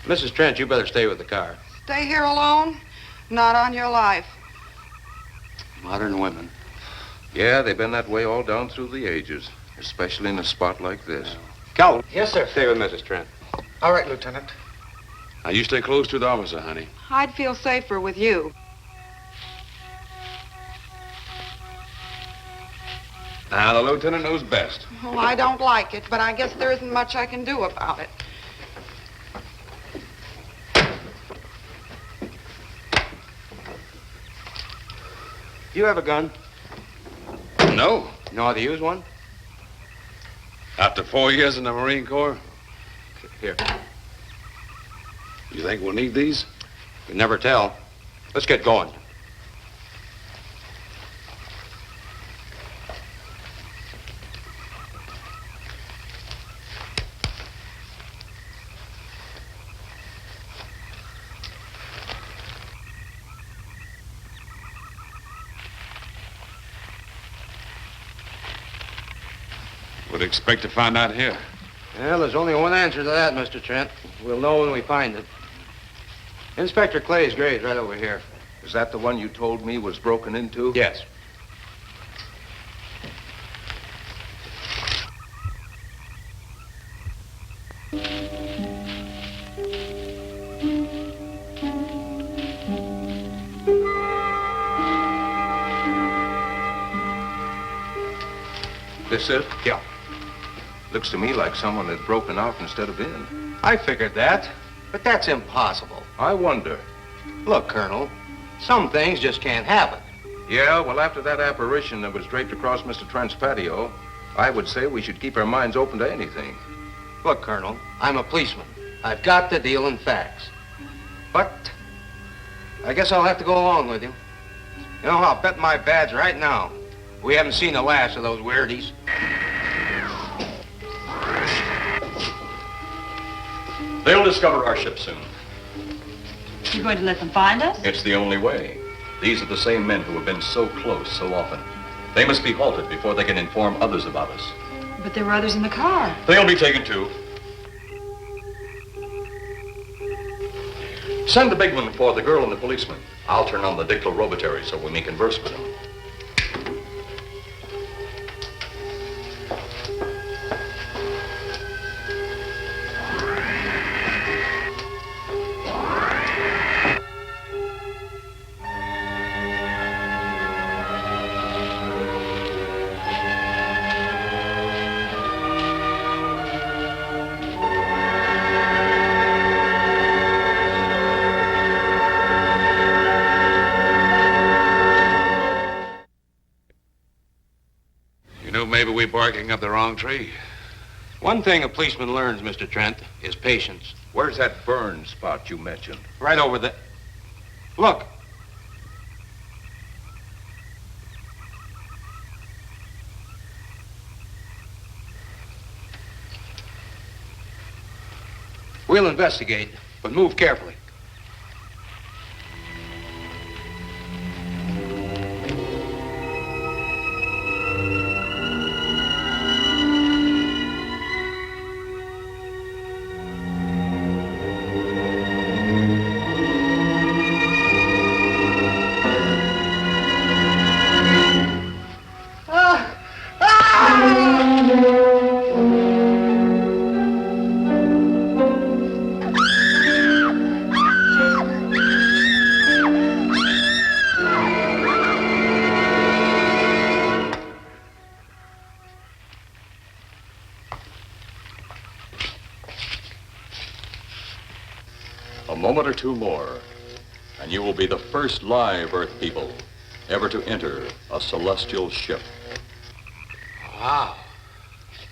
Mrs. Trent, you better stay with the car. Stay here alone? Not on your life. Modern women. Yeah, they've been that way all down through the ages, especially in a spot like this. Calvin. Yes, sir. Stay with Mrs. Trent. All right, Lieutenant. Now, you stay close to the officer, honey. I'd feel safer with you. Now, the lieutenant knows best. Well, I don't like it, but I guess there isn't much I can do about it. You have a gun? No. You know how to use one? After 4 years in the Marine Corps? Here. You think we'll need these? You can never tell. Let's get going. Would expect to find out here. Well, there's only one answer to that, Mr. Trent. We'll know when we find it. Inspector Clay's grave's right over here. Is that the one you told me was broken into? Yes. This it? Yeah. Looks to me like someone had broken out instead of in. I figured that, but that's impossible. I wonder. Look, Colonel, some things just can't happen. Yeah, well, after that apparition that was draped across Mr. Trent's patio, I would say we should keep our minds open to anything. Look, Colonel, I'm a policeman. I've got to deal in facts. But I guess I'll have to go along with you. You know, I'll bet my badge right now we haven't seen the last of those weirdies. They'll discover our ship soon. You going to let them find us? It's the only way. These are the same men who have been so close so often. They must be halted before they can inform others about us. But there were others in the car. They'll be taken too. Send the big one for the girl and the policeman. I'll turn on the dictorobatary so we may converse with them. Maybe we're barking up the wrong tree. One thing a policeman learns, Mr. Trent, is patience. Where's that burn spot you mentioned? Right over there. Look. We'll investigate, but move carefully. A moment or two more, and you will be the first live Earth people ever to enter a celestial ship. Wow.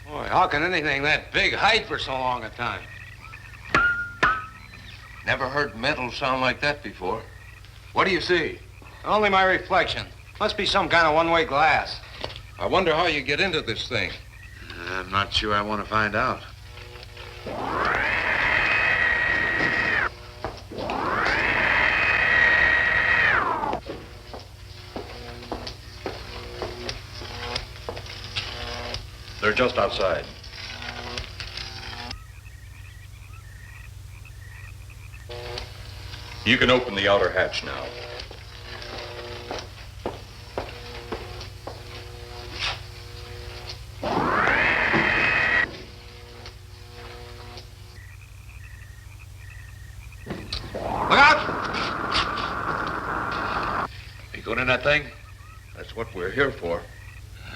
Boy, how can anything that big hide for so long a time? Never heard metal sound like that before. What do you see? Only my reflection. Must be some kind of one-way glass. I wonder how you get into this thing. I'm not sure I want to find out. They're just outside. You can open the outer hatch now. Look out! You going in that thing? That's what we're here for.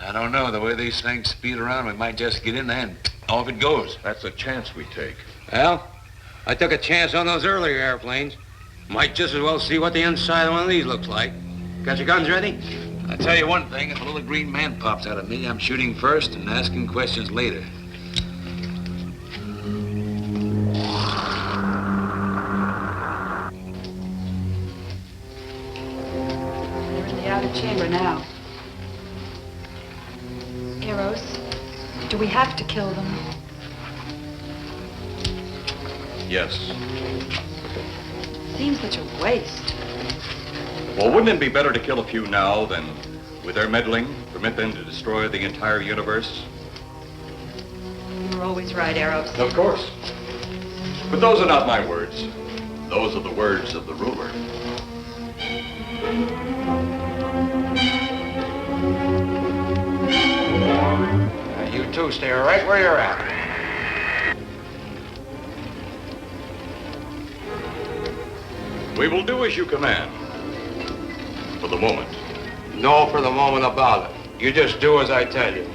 I don't know. The way these things speed around, we might just get in there and off it goes. That's a chance we take. Well, I took a chance on those earlier airplanes. Might just as well see what the inside of one of these looks like. Got your guns ready? I'll tell you one thing. If a little green man pops out of me, I'm shooting first and asking questions later. They're in the outer chamber now. Eros, do we have to kill them? Yes. Seems such a waste. Well, wouldn't it be better to kill a few now than, with their meddling, permit them to destroy the entire universe? You're always right, Eros. Of course. But those are not my words. Those are the words of the ruler. You two stay right where you're at. We will do as you command. For the moment. No for the moment about it. You just do as I tell you.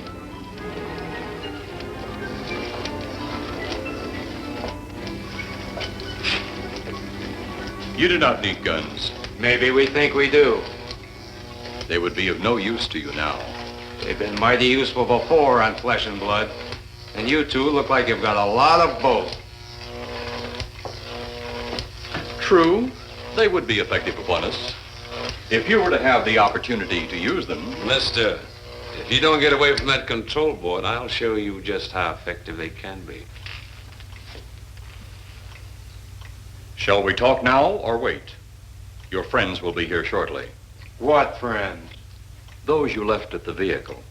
You do not need guns. Maybe we think we do. They would be of no use to you now. They've been mighty useful before on flesh and blood. And you two look like you've got a lot of both. True. They would be effective upon us. If you were to have the opportunity to use them. Mister, if you don't get away from that control board, I'll show you just how effective they can be. Shall we talk now or wait? Your friends will be here shortly. What friends? Those you left at the vehicle.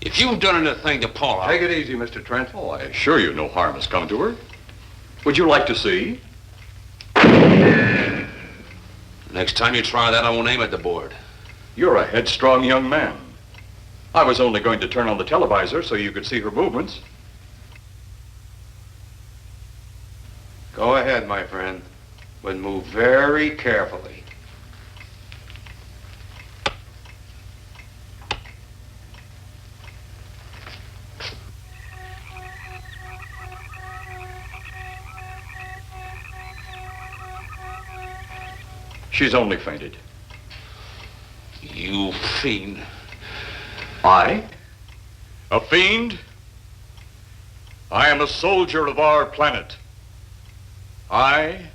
If you've done anything to Paula... Take it easy, Mr. Trent. Oh, I assure you no harm has come to her. Would you like to see? Next time you try that, I won't aim at the board. You're a headstrong young man. I was only going to turn on the televisor so you could see her movements. Go ahead, my friend, but move very carefully. She's only fainted. You fiend. I? A fiend? I am a soldier of our planet. I?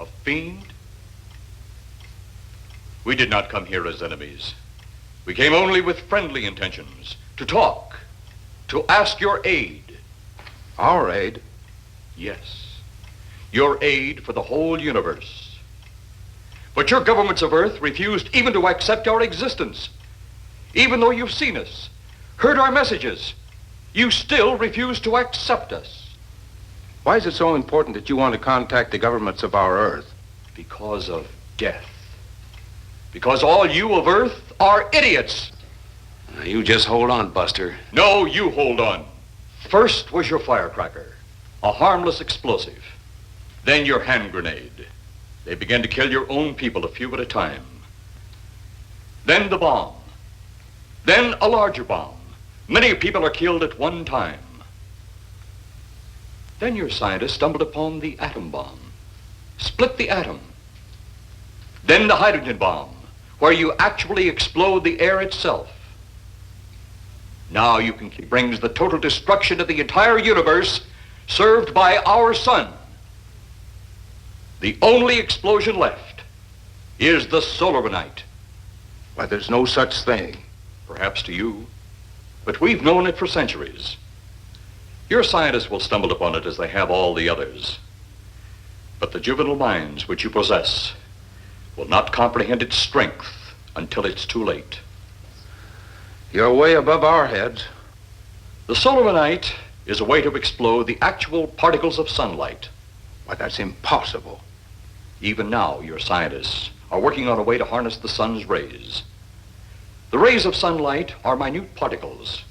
A fiend? We did not come here as enemies. We came only with friendly intentions, to talk, to ask your aid. Our aid? Yes, your aid for the whole universe. But your governments of Earth refused even to accept our existence. Even though you've seen us, heard our messages, you still refuse to accept us. Why is it so important that you want to contact the governments of our Earth? Because of death. Because all you of Earth are idiots. Now, you just hold on, Buster. No, you hold on. First was your firecracker, a harmless explosive. Then your hand grenade. They began to kill your own people a few at a time. Then the bomb. Then a larger bomb. Many people are killed at one time. Then your scientists stumbled upon the atom bomb. Split the atom. Then the hydrogen bomb, where you actually explode the air itself. Now you can brings the total destruction of the entire universe served by our sun. The only explosion left is the solaranite. Why, there's no such thing. Perhaps to you, but we've known it for centuries. Your scientists will stumble upon it as they have all the others. But the juvenile minds which you possess will not comprehend its strength until it's too late. You're way above our heads. The solaranite is a way to explode the actual particles of sunlight. Why, that's impossible. Even now, your scientists are working on a way to harness the sun's rays. The rays of sunlight are minute particles.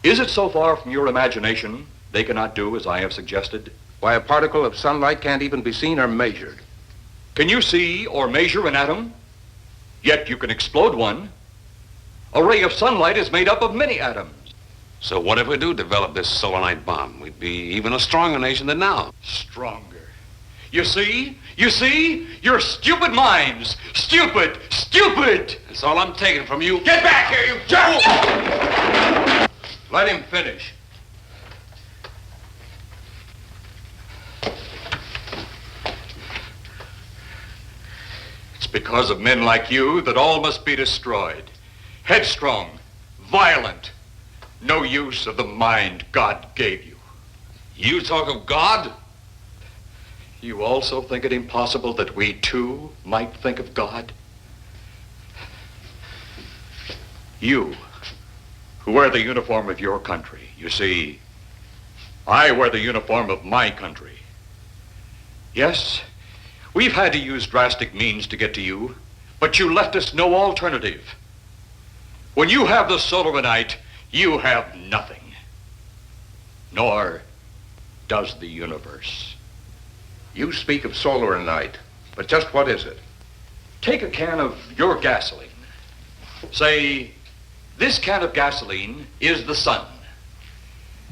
Is it so far from your imagination they cannot do as I have suggested? Why, a particle of sunlight can't even be seen or measured. Can you see or measure an atom? Yet you can explode one. A ray of sunlight is made up of many atoms. So what if we do develop this solanite bomb? We'd be even a stronger nation than now. Stronger. You see? Your stupid minds. Stupid! That's all I'm taking from you. Get back here, you jerk! Let him finish. It's because of men like you that all must be destroyed. Headstrong, violent, no use of the mind God gave you. You talk of God? You also think it impossible that we too might think of God? You, who wear the uniform of your country. You see, I wear the uniform of my country. Yes, we've had to use drastic means to get to you, but you left us no alternative. When you have the solaranite, you have nothing. Nor does the universe. You speak of solaranite, but just what is it? Take a can of your gasoline. Say, this can of gasoline is the sun.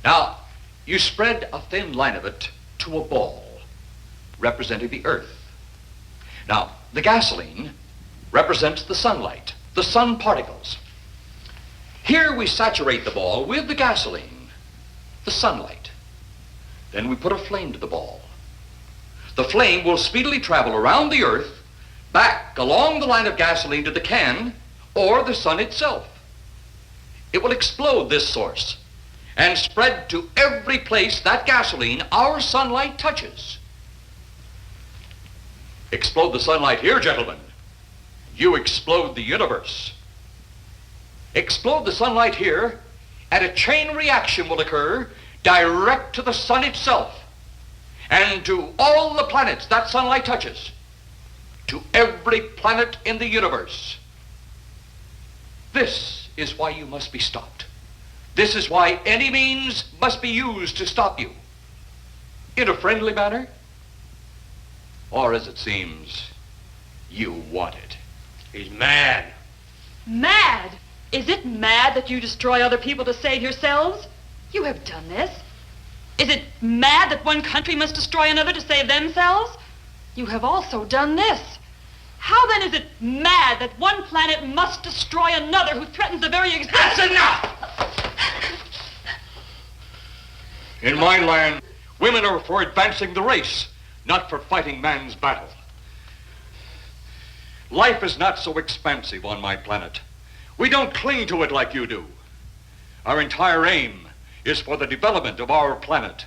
Now, you spread a thin line of it to a ball, representing the earth. Now, the gasoline represents the sunlight, the sun particles. Here we saturate the ball with the gasoline, the sunlight. Then we put a flame to the ball. The flame will speedily travel around the earth, back along the line of gasoline to the can, or the sun itself. It will explode this source and spread to every place that gasoline, our sunlight, touches. Explode the sunlight here, gentlemen. You explode the universe. Explode the sunlight here, and a chain reaction will occur direct to the sun itself and to all the planets that sunlight touches, to every planet in the universe. This is why you must be stopped. This is why any means must be used to stop you. In a friendly manner, or as it seems, you want it. He's mad. Mad? Is it mad that you destroy other people to save yourselves? You have done this. Is it mad that one country must destroy another to save themselves? You have also done this. How then is it mad that one planet must destroy another who threatens the very existence? That's enough! In my land, women are for advancing the race, not for fighting man's battle. Life is not so expansive on my planet. We don't cling to it like you do. Our entire aim is for the development of our planet.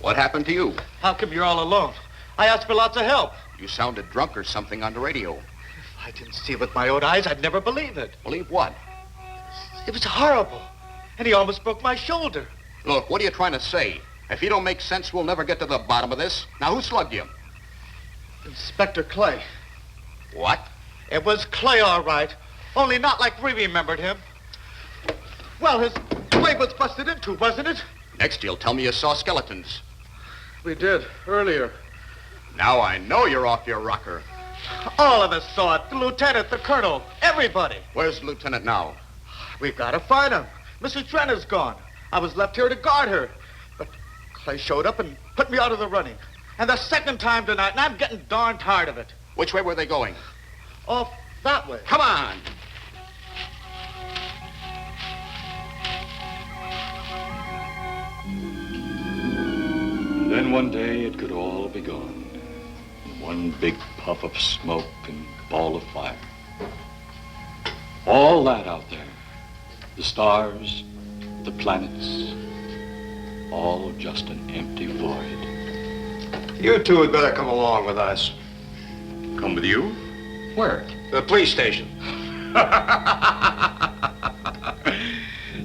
What happened to you? How come you're all alone? I asked for lots of help. You sounded drunk or something on the radio. If I didn't see it with my own eyes, I'd never believe it. Believe what? It was horrible. And he almost broke my shoulder. Look, what are you trying to say? If you don't make sense, we'll never get to the bottom of this. Now, who slugged you? Inspector Clay. What? It was Clay, all right. Only not like we remembered him. Well, his leg was busted into, wasn't it? Next, you'll tell me you saw skeletons. We did, earlier. Now I know you're off your rocker. All of us saw it. The lieutenant, the colonel, everybody. Where's the lieutenant now? We've got to find him. Mrs. Trenner's gone. I was left here to guard her. But Clay showed up and put me out of the running. And the second time tonight, and I'm getting darn tired of it. Which way were they going? Off that way. Come on. And then one day it could all be gone. In one big puff of smoke and ball of fire. All that out there, the stars, the planets, all just an empty void. You two had better come along with us. Come with you? Where? The police station.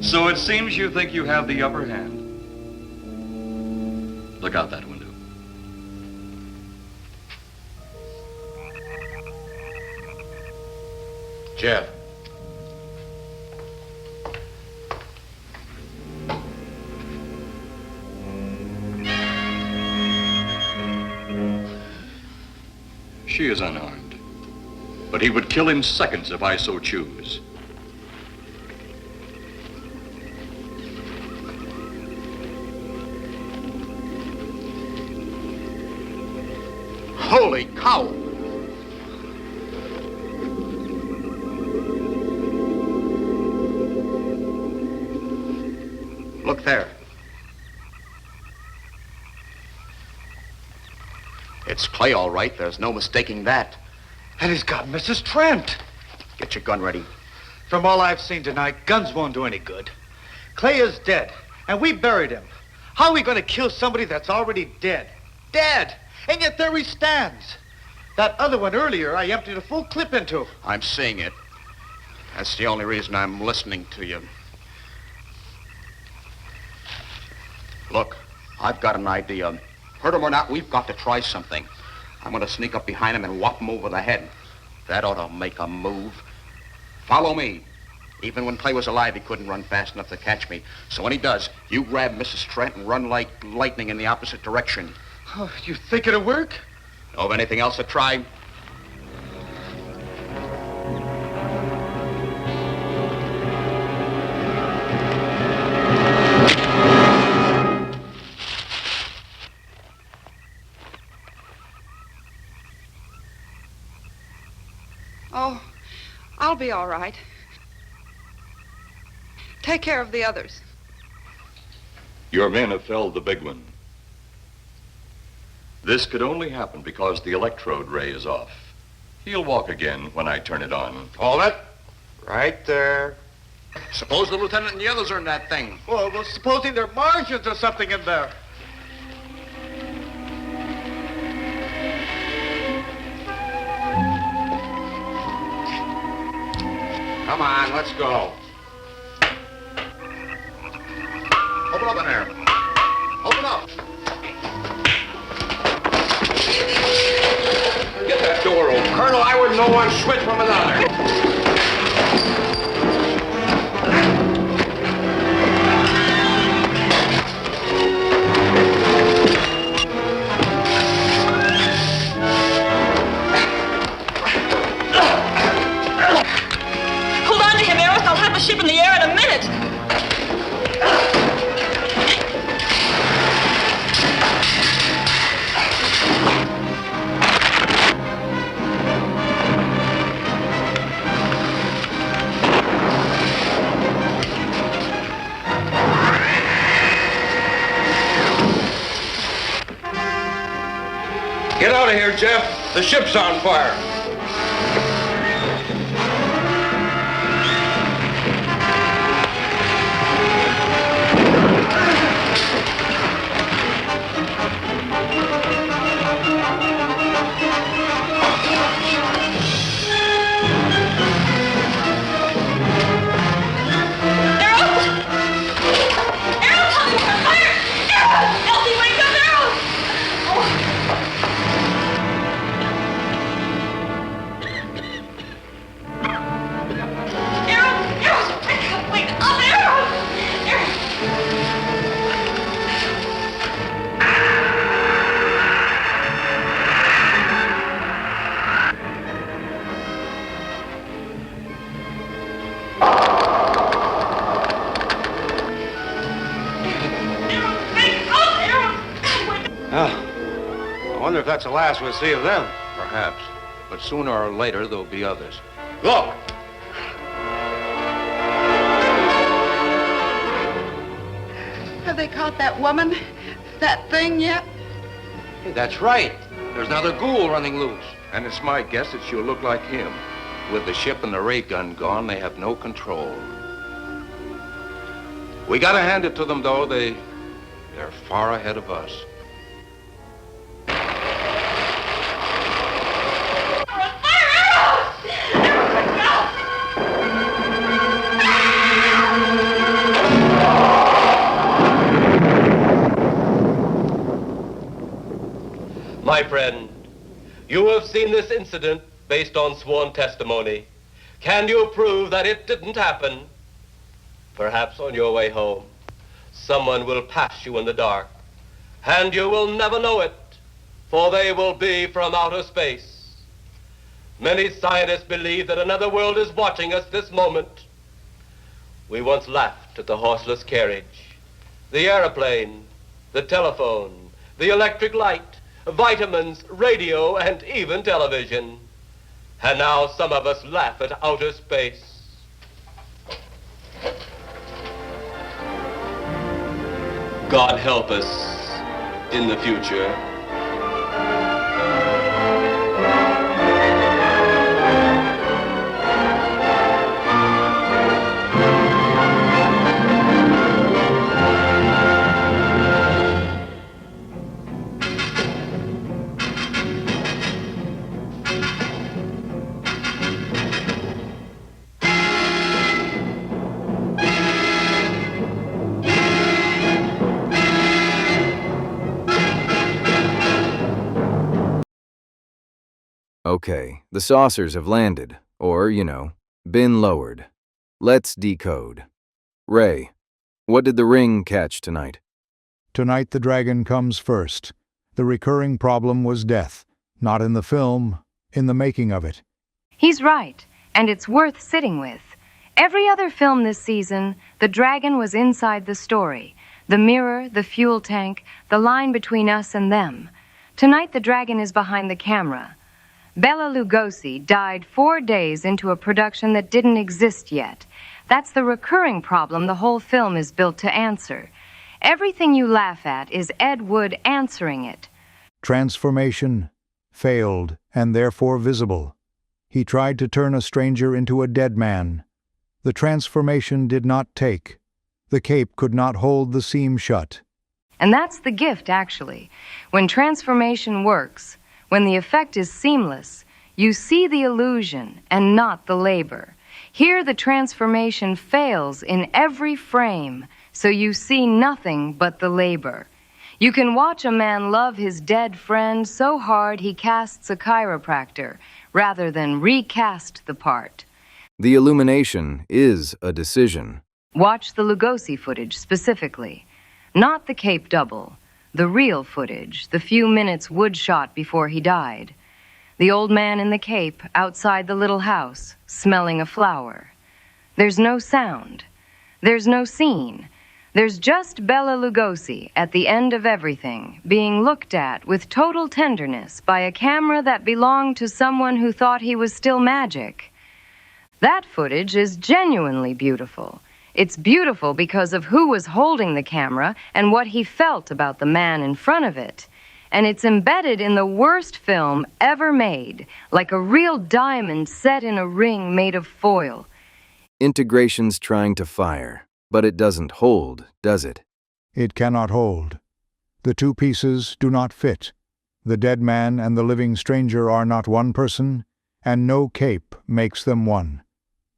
So it seems you think you have the upper hand. Look out that window. Jeff. She is unarmed, but he would kill in seconds if I so choose. Holy cow! Look there. It's Clay, all right. There's no mistaking that. And he's got Mrs. Trent. Get your gun ready. From all I've seen tonight, guns won't do any good. Clay is dead, and we buried him. How are we going to kill somebody that's already dead? Dead! And yet there he stands. That other one earlier, I emptied a full clip into. I'm seeing it. That's the only reason I'm listening to you. Look, I've got an idea. Hurt him or not, we've got to try something. I'm going to sneak up behind him and whop him over the head. That ought to make a move. Follow me. Even when Clay was alive, he couldn't run fast enough to catch me. So when he does, you grab Mrs. Trent and run like lightning in the opposite direction. Oh, you think it'll work? Know of anything else to try? Oh, I'll be all right. Take care of the others. Your men have felled the big one. This could only happen because the electrode ray is off. He'll walk again when I turn it on. Hold it. Right there. Suppose the lieutenant and the others are in that thing. Well, supposing there are Martians or something in there. Come on, let's go. Open up in there. Open up. Get that door open. Colonel, I wouldn't know one switch from another. Hold on to him, Eros. I'll have the ship in the air in a minute. Get out of here, Jeff. The ship's on fire. wonder if that's the last we'll see of them. Perhaps. But sooner or later, there'll be others. Look! Have they caught that woman? That thing yet? Hey, that's right. There's another ghoul running loose. And it's my guess that she'll look like him. With the ship and the ray gun gone, they have no control. We gotta hand it to them, though. They're far ahead of us. My friend, you have seen this incident based on sworn testimony. Can you prove that it didn't happen? Perhaps on your way home, someone will pass you in the dark, and you will never know it, for they will be from outer space. Many scientists believe that another world is watching us this moment. We once laughed at the horseless carriage, the airplane, the telephone, the electric light, vitamins, radio, and even television. And now some of us laugh at outer space. God help us in the future. Okay, the saucers have landed, or, been lowered. Let's decode. Ray, what did the ring catch tonight? Tonight the dragon comes first. The recurring problem was death, not in the film, in the making of it. He's right, and it's worth sitting with. Every other film this season, the dragon was inside the story. The mirror, the fuel tank, the line between us and them. Tonight the dragon is behind the camera. Bela Lugosi died 4 days into a production that didn't exist yet. That's the recurring problem the whole film is built to answer. Everything you laugh at is Ed Wood answering it. Transformation failed, and therefore visible. He tried to turn a stranger into a dead man. The transformation did not take. The cape could not hold the seam shut. And that's the gift, actually. When transformation works, when the effect is seamless, you see the illusion and not the labor. Here the transformation fails in every frame, so you see nothing but the labor. You can watch a man love his dead friend so hard he casts a chiropractor, rather than recast the part. The illumination is a decision. Watch the Lugosi footage specifically, not the cape double. The real footage, the few minutes Wood shot before he died. The old man in the cape outside the little house, smelling a flower. There's no sound. There's no scene. There's just Bela Lugosi at the end of everything, being looked at with total tenderness by a camera that belonged to someone who thought he was still magic. That footage is genuinely beautiful. It's beautiful because of who was holding the camera and what he felt about the man in front of it. And it's embedded in the worst film ever made, like a real diamond set in a ring made of foil. Integration's trying to fire, but it doesn't hold, does it? It cannot hold. The two pieces do not fit. The dead man and the living stranger are not one person, and no cape makes them one.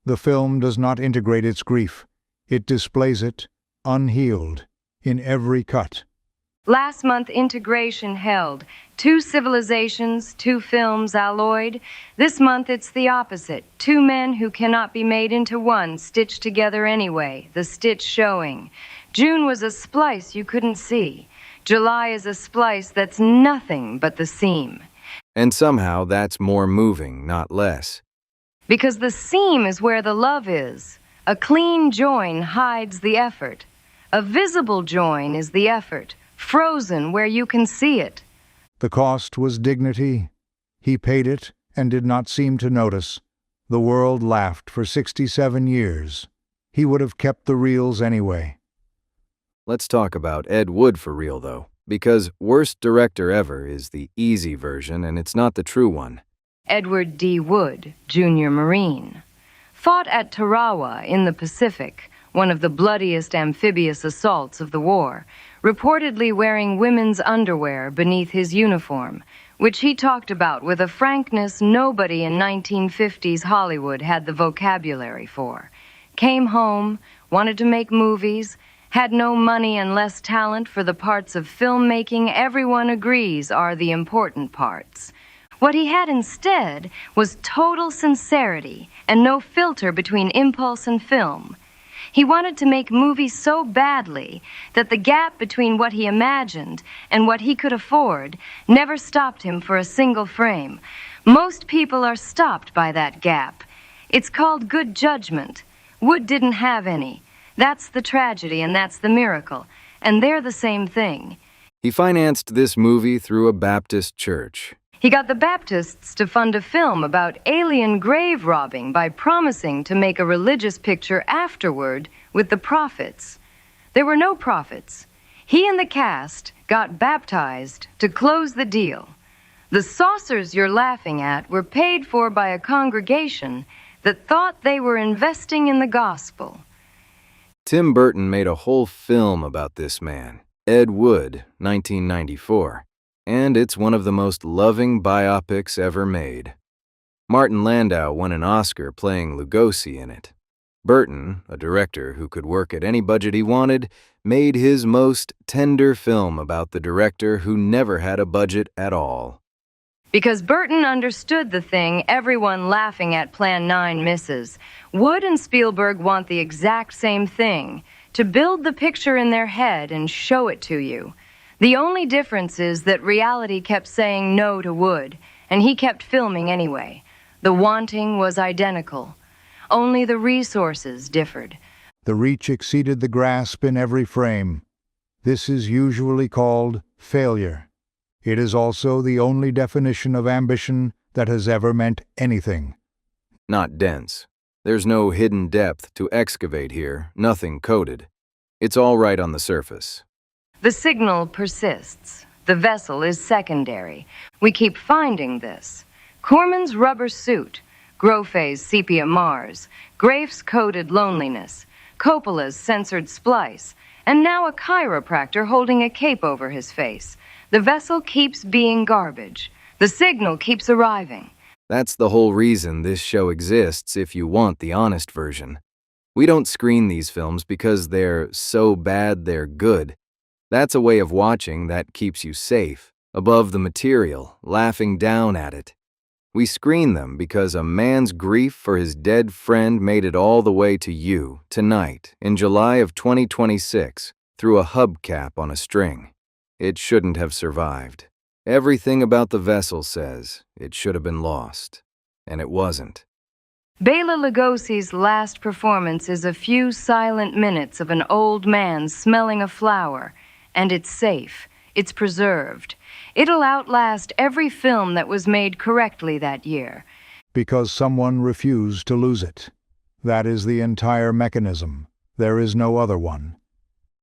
The film does not integrate its grief. It displays it, unhealed, in every cut. Last month, integration held. 2 civilizations, 2 films alloyed. This month, it's the opposite. 2 men who cannot be made into one, stitched together anyway, the stitch showing. June was a splice you couldn't see. July is a splice that's nothing but the seam. And somehow that's more moving, not less. Because the seam is where the love is. A clean join hides the effort. A visible join is the effort, frozen where you can see it. The cost was dignity. He paid it and did not seem to notice. The world laughed for 67 years. He would have kept the reels anyway. Let's talk about Ed Wood for real, though, because Worst Director Ever is the easy version and it's not the true one. Edward D. Wood, Junior Marine. Fought at Tarawa in the Pacific, one of the bloodiest amphibious assaults of the war, reportedly wearing women's underwear beneath his uniform, which he talked about with a frankness nobody in 1950s Hollywood had the vocabulary for. Came home, wanted to make movies, had no money and less talent for the parts of filmmaking everyone agrees are the important parts. What he had instead was total sincerity and no filter between impulse and film. He wanted to make movies so badly that the gap between what he imagined and what he could afford never stopped him for a single frame. Most people are stopped by that gap. It's called good judgment. Wood didn't have any. That's the tragedy and that's the miracle, and they're the same thing. He financed this movie through a Baptist church. He got the Baptists to fund a film about alien grave robbing by promising to make a religious picture afterward with the prophets. There were no prophets. He and the cast got baptized to close the deal. The saucers you're laughing at were paid for by a congregation that thought they were investing in the gospel. Tim Burton made a whole film about this man, Ed Wood, 1994, and it's one of the most loving biopics ever made. Martin Landau won an Oscar playing Lugosi in it. Burton, a director who could work at any budget he wanted, made his most tender film about the director who never had a budget at all. Because Burton understood the thing everyone laughing at Plan 9 misses. Wood and Spielberg want the exact same thing, to build the picture in their head and show it to you. The only difference is that reality kept saying no to Wood, and he kept filming anyway. The wanting was identical. Only the resources differed. The reach exceeded the grasp in every frame. This is usually called failure. It is also the only definition of ambition that has ever meant anything. Not dense. There's no hidden depth to excavate here, nothing coded. It's all right on the surface. The signal persists. The vessel is secondary. We keep finding this. Corman's rubber suit, Grofe's sepia Mars, Grafe's coded loneliness, Coppola's censored splice, and now a chiropractor holding a cape over his face. The vessel keeps being garbage. The signal keeps arriving. That's the whole reason this show exists if you want the honest version. We don't screen these films because they're so bad they're good. That's a way of watching that keeps you safe, above the material, laughing down at it. We screen them because a man's grief for his dead friend made it all the way to you, tonight, in July of 2026, through a hubcap on a string. It shouldn't have survived. Everything about the vessel says it should have been lost, and it wasn't. Bela Lugosi's last performance is a few silent minutes of an old man smelling a flower, and it's safe. It's preserved. It'll outlast every film that was made correctly that year. Because someone refused to lose it. That is the entire mechanism. There is no other one.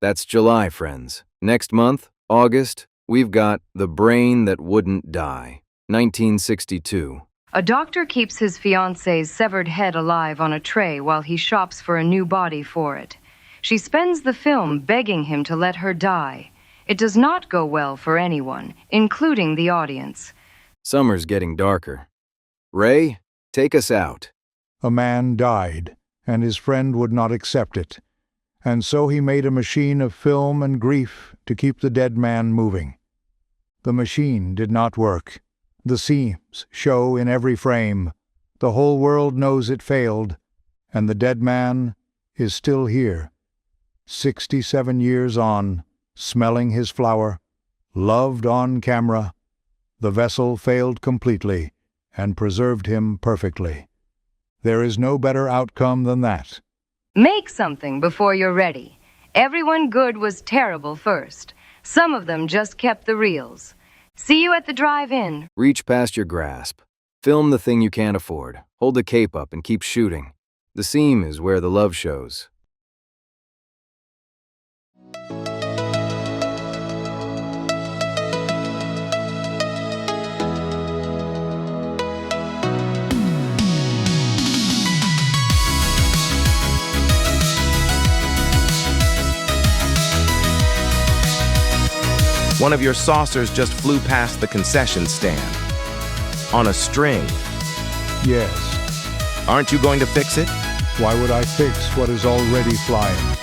That's July, friends. Next month, August, we've got The Brain That Wouldn't Die, 1962. A doctor keeps his fiancée's severed head alive on a tray while he shops for a new body for it. She spends the film begging him to let her die. It does not go well for anyone, including the audience. Summer's getting darker. Ray, take us out. A man died, and his friend would not accept it. And so he made a machine of film and grief to keep the dead man moving. The machine did not work. The seams show in every frame. The whole world knows it failed, and the dead man is still here, 67 years on, smelling his flower, loved on camera. The vessel failed completely and preserved him perfectly. There is no better outcome than that. Make something before you're ready. Everyone good was terrible first. Some of them just kept the reels. See you at the drive-in. Reach past your grasp. Film the thing you can't afford. Hold the cape up and keep shooting. The seam is where the love shows. One of your saucers just flew past the concession stand. On a string. Yes. Aren't you going to fix it? Why would I fix what is already flying?